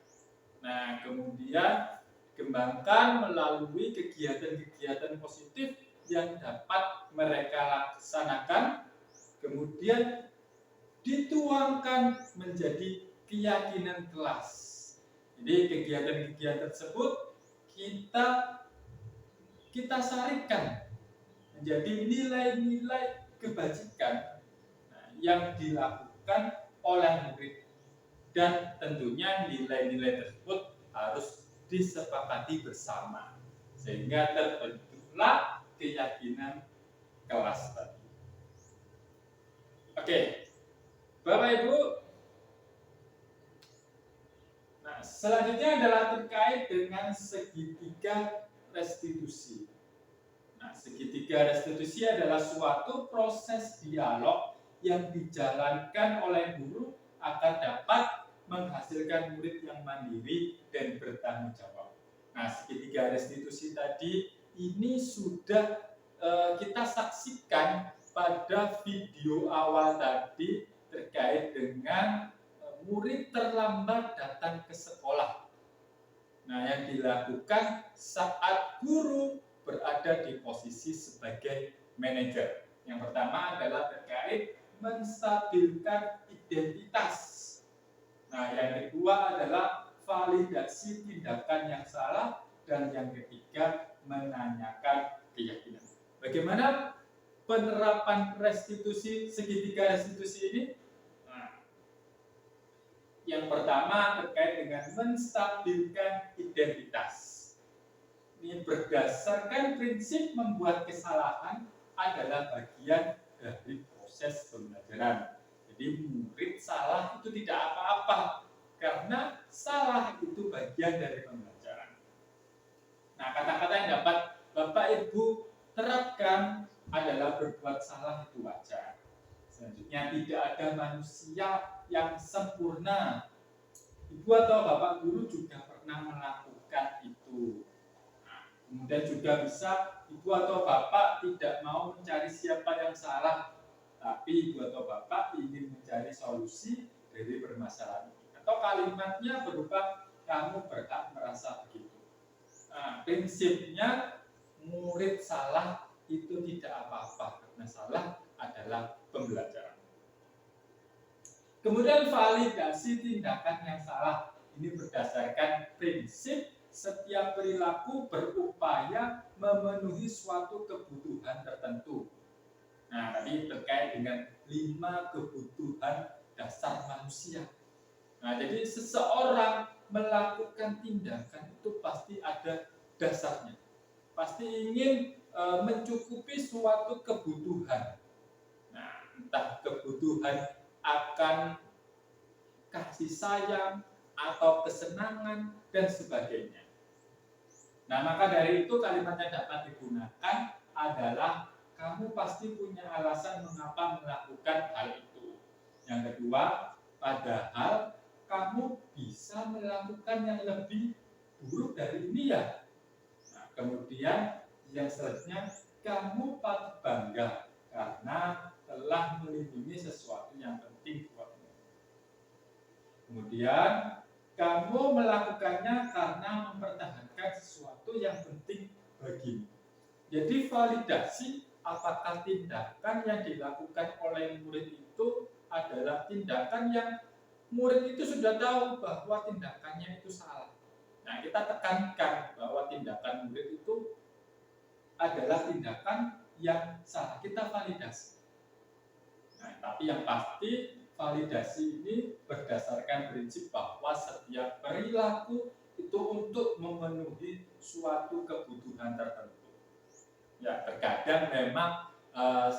Nah, kemudian dikembangkan melalui kegiatan-kegiatan positif yang dapat mereka laksanakan, kemudian dituangkan menjadi keyakinan kelas. Jadi kegiatan-kegiatan tersebut kita sarikan menjadi nilai-nilai kebajikan yang dilakukan oleh murid, dan tentunya nilai-nilai tersebut harus disepakati bersama sehingga terbentuklah keyakinan kelas tadi. Oke, Bapak Ibu. Nah, selanjutnya adalah terkait dengan segitiga restitusi. Nah, segitiga restitusi adalah suatu proses dialog yang dijalankan oleh guru agar dapat menghasilkan murid yang mandiri dan bertanggung jawab. Nah, segitiga restitusi tadi ini sudah kita saksikan pada video awal tadi terkait dengan murid terlambat datang ke sekolah. Nah, yang dilakukan saat guru berada di posisi sebagai manajer. Yang pertama adalah terkait menstabilkan identitas. Nah, yang kedua adalah validasi tindakan yang salah, dan yang ketiga menanyakan keyakinan. Bagaimana penerapan restitusi, segitiga restitusi ini? Nah, yang pertama terkait dengan menstabilkan identitas. Ini berdasarkan prinsip membuat kesalahan adalah bagian dari proses pembelajaran. Jadi murid salah itu tidak apa-apa, karena salah itu bagian dari pembelajaran. Nah, kata-kata yang dapat Bapak Ibu terapkan adalah berbuat salah itu wajar. Selanjutnya, tidak ada manusia yang sempurna. Ibu atau Bapak guru juga pernah melakukan itu. Nah, kemudian juga bisa Ibu atau Bapak tidak mau mencari siapa yang salah, tapi Ibu atau Bapak ingin mencari solusi dari permasalahan ini. Atau kalimatnya berupa kamu berhak merasa begitu. Nah, prinsipnya murid salah itu tidak apa-apa, karena salah adalah pembelajaran. Kemudian validasi tindakan yang salah. Ini berdasarkan prinsip setiap perilaku berupaya memenuhi suatu kebutuhan tertentu. Nah, tadi terkait dengan 5 kebutuhan dasar manusia. Nah, jadi seseorang melakukan tindakan itu pasti ada dasarnya. Pasti ingin mencukupi suatu kebutuhan. Nah, entah kebutuhan akan kasih sayang, atau kesenangan, dan sebagainya. Nah, maka dari itu kalimat yang dapat digunakan adalah kamu pasti punya alasan mengapa melakukan hal itu. Yang kedua, padahal kamu bisa melakukan yang lebih buruk dari ini ya. Nah, kemudian yang selanjutnya, kamu patut bangga karena telah melindungi sesuatu yang penting buatmu. Kemudian, kamu melakukannya karena mempertahankan sesuatu yang penting bagimu. Jadi validasi apakah tindakan yang dilakukan oleh murid itu adalah tindakan yang murid itu sudah tahu bahwa tindakannya itu salah. Nah, kita tekankan bahwa tindakan murid itu adalah tindakan yang salah. Kita validasi. Nah, tapi yang pasti validasi ini berdasarkan prinsip bahwa setiap perilaku itu untuk memenuhi suatu kebutuhan tertentu. Ya, terkadang memang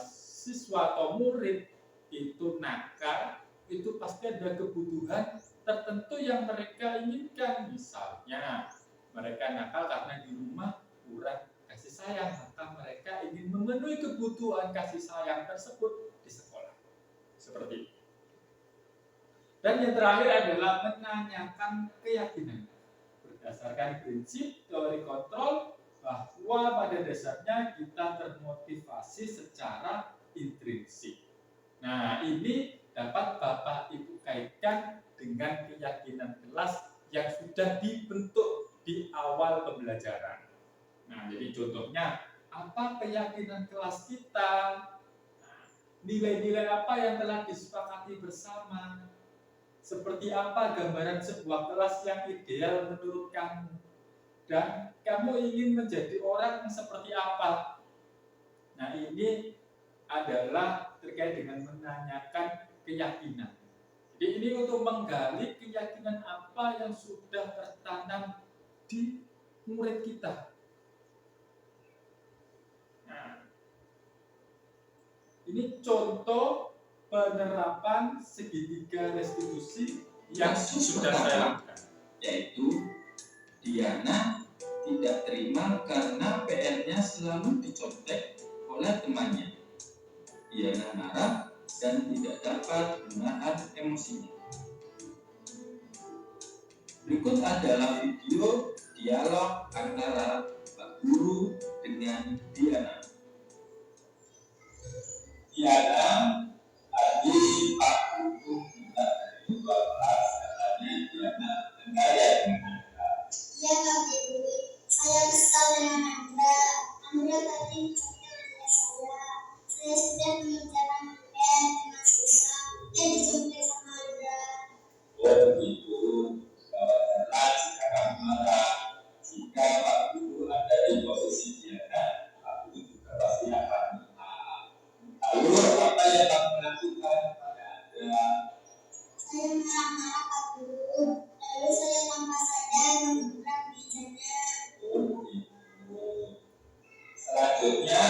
siswa atau murid itu nakal, itu pasti ada kebutuhan tertentu yang mereka inginkan. Misalnya, mereka nakal karena di rumah kurang kasih sayang, maka mereka ingin memenuhi kebutuhan kasih sayang tersebut di sekolah. Seperti itu. Dan yang terakhir adalah menanyakan keyakinan. Berdasarkan prinsip teori kontrol bahwa pada dasarnya kita termotivasi secara intrinsik. Nah, ini dapat Bapak Ibu kaitkan dengan keyakinan kelas yang sudah dibentuk di awal pembelajaran. Nah, jadi contohnya, apa keyakinan kelas kita? Nah, nilai-nilai apa yang telah disepakati bersama? Seperti apa gambaran sebuah kelas yang ideal menurut kamu? Dan kamu ingin menjadi orang yang seperti apa? Nah, ini adalah terkait dengan menanyakan keyakinan. Jadi ini untuk menggali keyakinan apa yang sudah tertanam di murid kita. Nah, ini contoh penerapan segitiga restitusi yang sudah saya lakukan, yaitu Diana tidak terima karena PR-nya selalu dicontek oleh temannya. Diana marah dan tidak dapat menahan emosinya. Berikut adalah video dialog antara Pak Guru dengan Diana. Diana, tadi Pak Guru minta dari 12, katanya Diana dengar ya dengan Anda. Iya Pak Guru, saya kesal dengan Anda. Anda tadi mencontek oleh saya. Saya sudah mengerjakan PR dengan susah dan dicontek sama Anda. Oh begitu, wajarlah jika kamu marah. Jika Pak Guru ada di posisi Diana, Pak Guru juga pasti akan marah. Lalu apa yang kamu lakukan pada Anda? Saya marah-marah Pak Guru. Lalu saya tanpa sadar menggebrak mejanya. Oh begitu. Selanjutnya,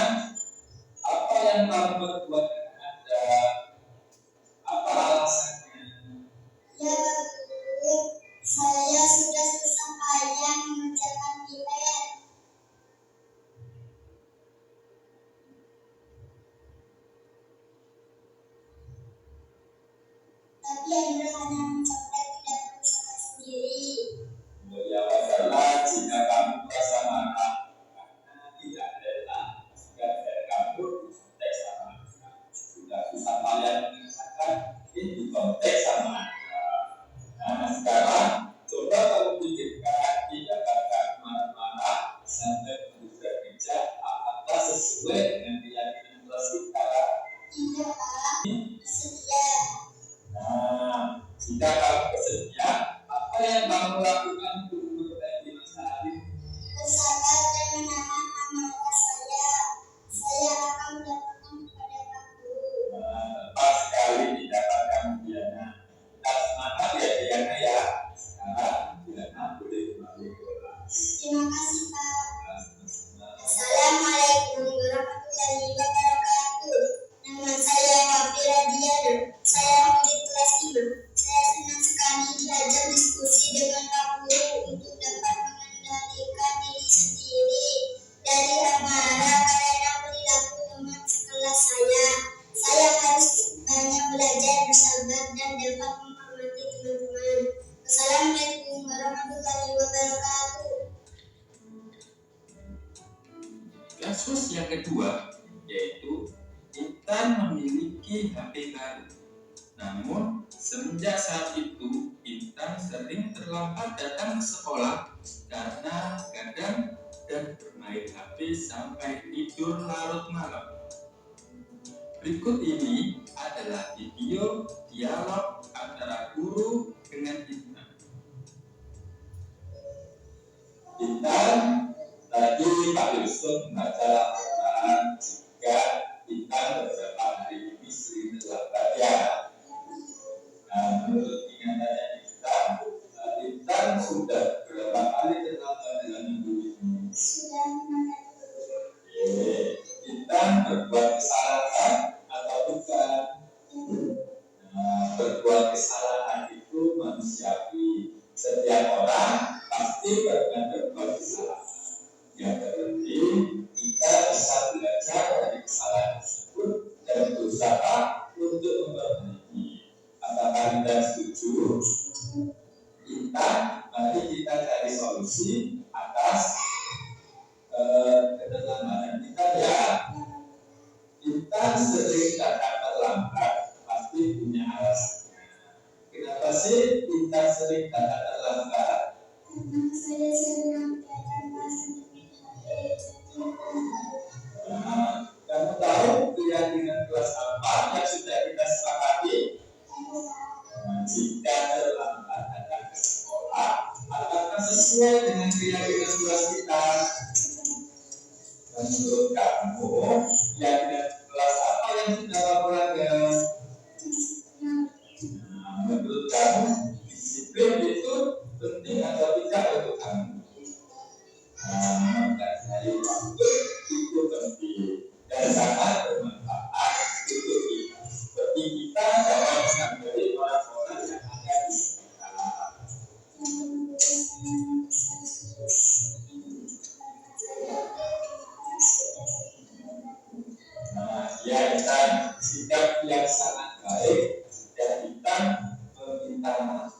apa yang kamu berbuat dengan Anda? Apa alasannya? Ya Pak Guru, saya sudah susah payah mengerjakan PR. Tapi Anda hanya mencontek, tidak berusaha sendiri. Ya wajarlah jika kamu merasa marah karena tidak rela jika dari kamu dikontek sama Anda. Sudah susah payah mengerjakan, ini dikontek sama Anda. Nah sekarang coba kamu pikirkan tindakan kamu marah-marah sampai menggugat meja, apakah sesuai dengan keyakinan kelas kita? Tidak Pak, setia. Nah, jika kamu bersedia, apa yang kamu lakukan untuk memperbaiki masalah ini? Bersabar dan menahan amarah saya. Saya akan melaporkan kepada Pak Guru. Tepat sekali tindakan kamu Diana. Tetap semangat ya Diana ya. Sekarang Diana boleh kembali ke kelas. Terima kasih Pak. Sama-sama. Assalamualaikum warahmatullahi wabarakatuh. Nama saya Fafira Diana. Saya murid kelas 5. Saya senang sekali kedua, yaitu Intan memiliki HP baru. Namun, semenjak saat itu, Intan sering terlambat datang ke sekolah karena kadang dan bermain HP sampai tidur larut malam. Berikut ini adalah video dialog antara guru dengan Intan. Intan, tadi Pak Yusuf membaca laporan jika Intan beberapa hari ini sering terlambat ya. Nah, menurut ingatannya Intan sudah berapa kali terlambat dalam minggu ini? Sudah 5 Oke, Intan berbuat kesalahan atau bukan? Nah, berbuat kesalahan itu manusiawi. Setiap orang pasti pernah berbuat kesalahan. Yang terpenting kita bisa belajar dari kesalahan tersebut dan berusaha untuk memperbaiki. Apakah Intan setuju? Intan, mari kita cari solusi atas keterlambatan kita ya. Intan sering datang terlambat, pasti punya alasannya. Kenapa sih Intan sering datang terlambat? karena saya sering belajar bahasa Nah, kamu tahu keyakinan kelas apa yang sudah kita sepakati? Nah, jika terlambat datang ke sekolah, apakah sesuai dengan keyakinan kelas kita? Menurut kamu, keyakinan kelas apa yang sudah kamu langgar? Nah, menurut kamu, disiplin itu penting atau tidak untuk kamu? Nah, mempelajari waktu itu penting dan sangat bermanfaat untuk kita. Seperti kita dapat menghargai orang-orang yang ada di sekitar. Nah, ya Intan, sikap yang sangat baik dan Intan meminta maaf.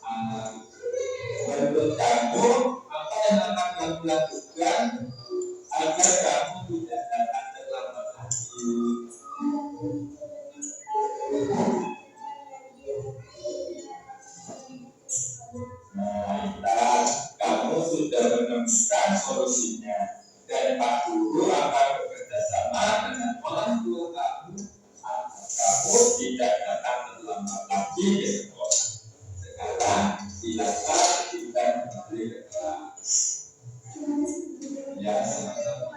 Menurut kamu, apa yang akan kamu lakukan agar kamu tidak datang terlambat lagi? Nah, Intan, kamu sudah menemukan solusinya dan Pak Guru akan bekerja sama dengan orang tua kamu agar kamu tidak datang terlambat lagi ke sekolah. Sekarang silakan kita kembali ke kelas. Ya, sama-sama.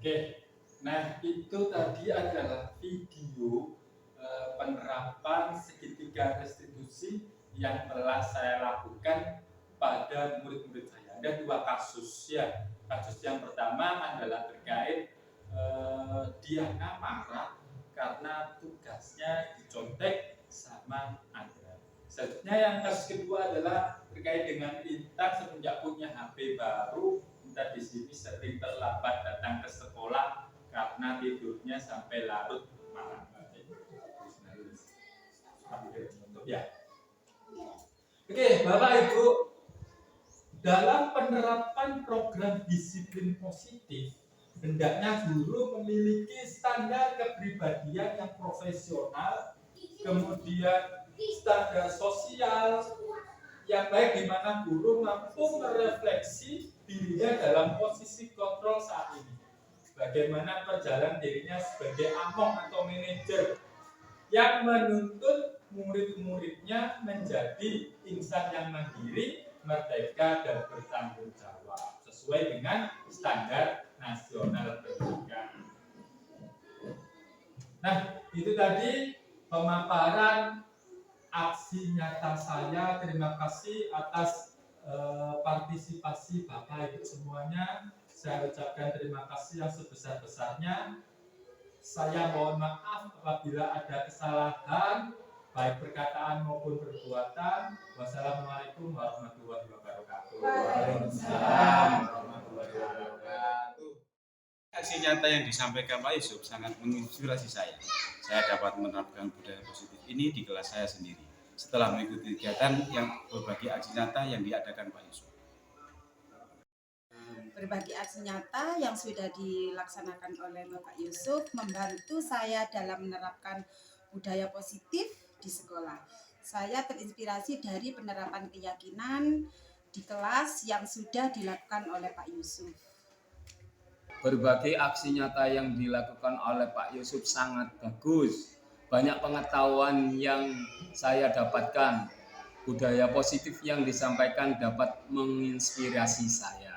Oke, nah itu tadi adalah video penerapan segitiga restitusi yang telah saya lakukan pada murid-murid saya. Ada 2 kasus ya. Kasus yang pertama adalah terkait Diana marah karena tugasnya dicontek sama Andra. Selanjutnya yang kasus kedua adalah terkait dengan Intan semenjak punya HP baru. Intan di sini sering terlambat datang ke sekolah karena tidurnya sampai larut malam. Ya. Oke, Bapak Ibu, dalam penerapan program disiplin positif, hendaknya guru memiliki standar kepribadian yang profesional, kemudian standar sosial yang baik di mana guru mampu merefleksi dirinya dalam posisi kontrol saat ini. Bagaimana perjalanan dirinya sebagai among atau manajer yang menuntut murid-muridnya menjadi insan yang mandiri, merdeka, dan bertanggung jawab sesuai dengan standar nasional pendidikan. Nah, itu tadi pemaparan aksi nyata saya. Terima kasih atas partisipasi Bapak Ibu semuanya. Saya ucapkan terima kasih yang sebesar-besarnya. Saya mohon maaf apabila ada kesalahan, baik perkataan maupun perbuatan. Wassalamualaikum warahmatullahi wabarakatuh. Waalaikumsalam warahmatullahi wabarakatuh. Aksi nyata yang disampaikan Pak Yusuf sangat menginspirasi saya. Saya dapat menerapkan budaya positif ini di kelas saya sendiri setelah mengikuti kegiatan yang berbagi aksi nyata yang diadakan Pak Yusuf. Berbagi aksi nyata yang sudah dilaksanakan oleh Bapak Yusuf membantu saya dalam menerapkan budaya positif di sekolah. Saya terinspirasi dari penerapan keyakinan di kelas yang sudah dilakukan oleh Pak Yusuf. Berbagai aksi nyata yang dilakukan oleh Pak Yusuf sangat bagus. Banyak pengetahuan yang saya dapatkan. Budaya positif yang disampaikan dapat menginspirasi saya.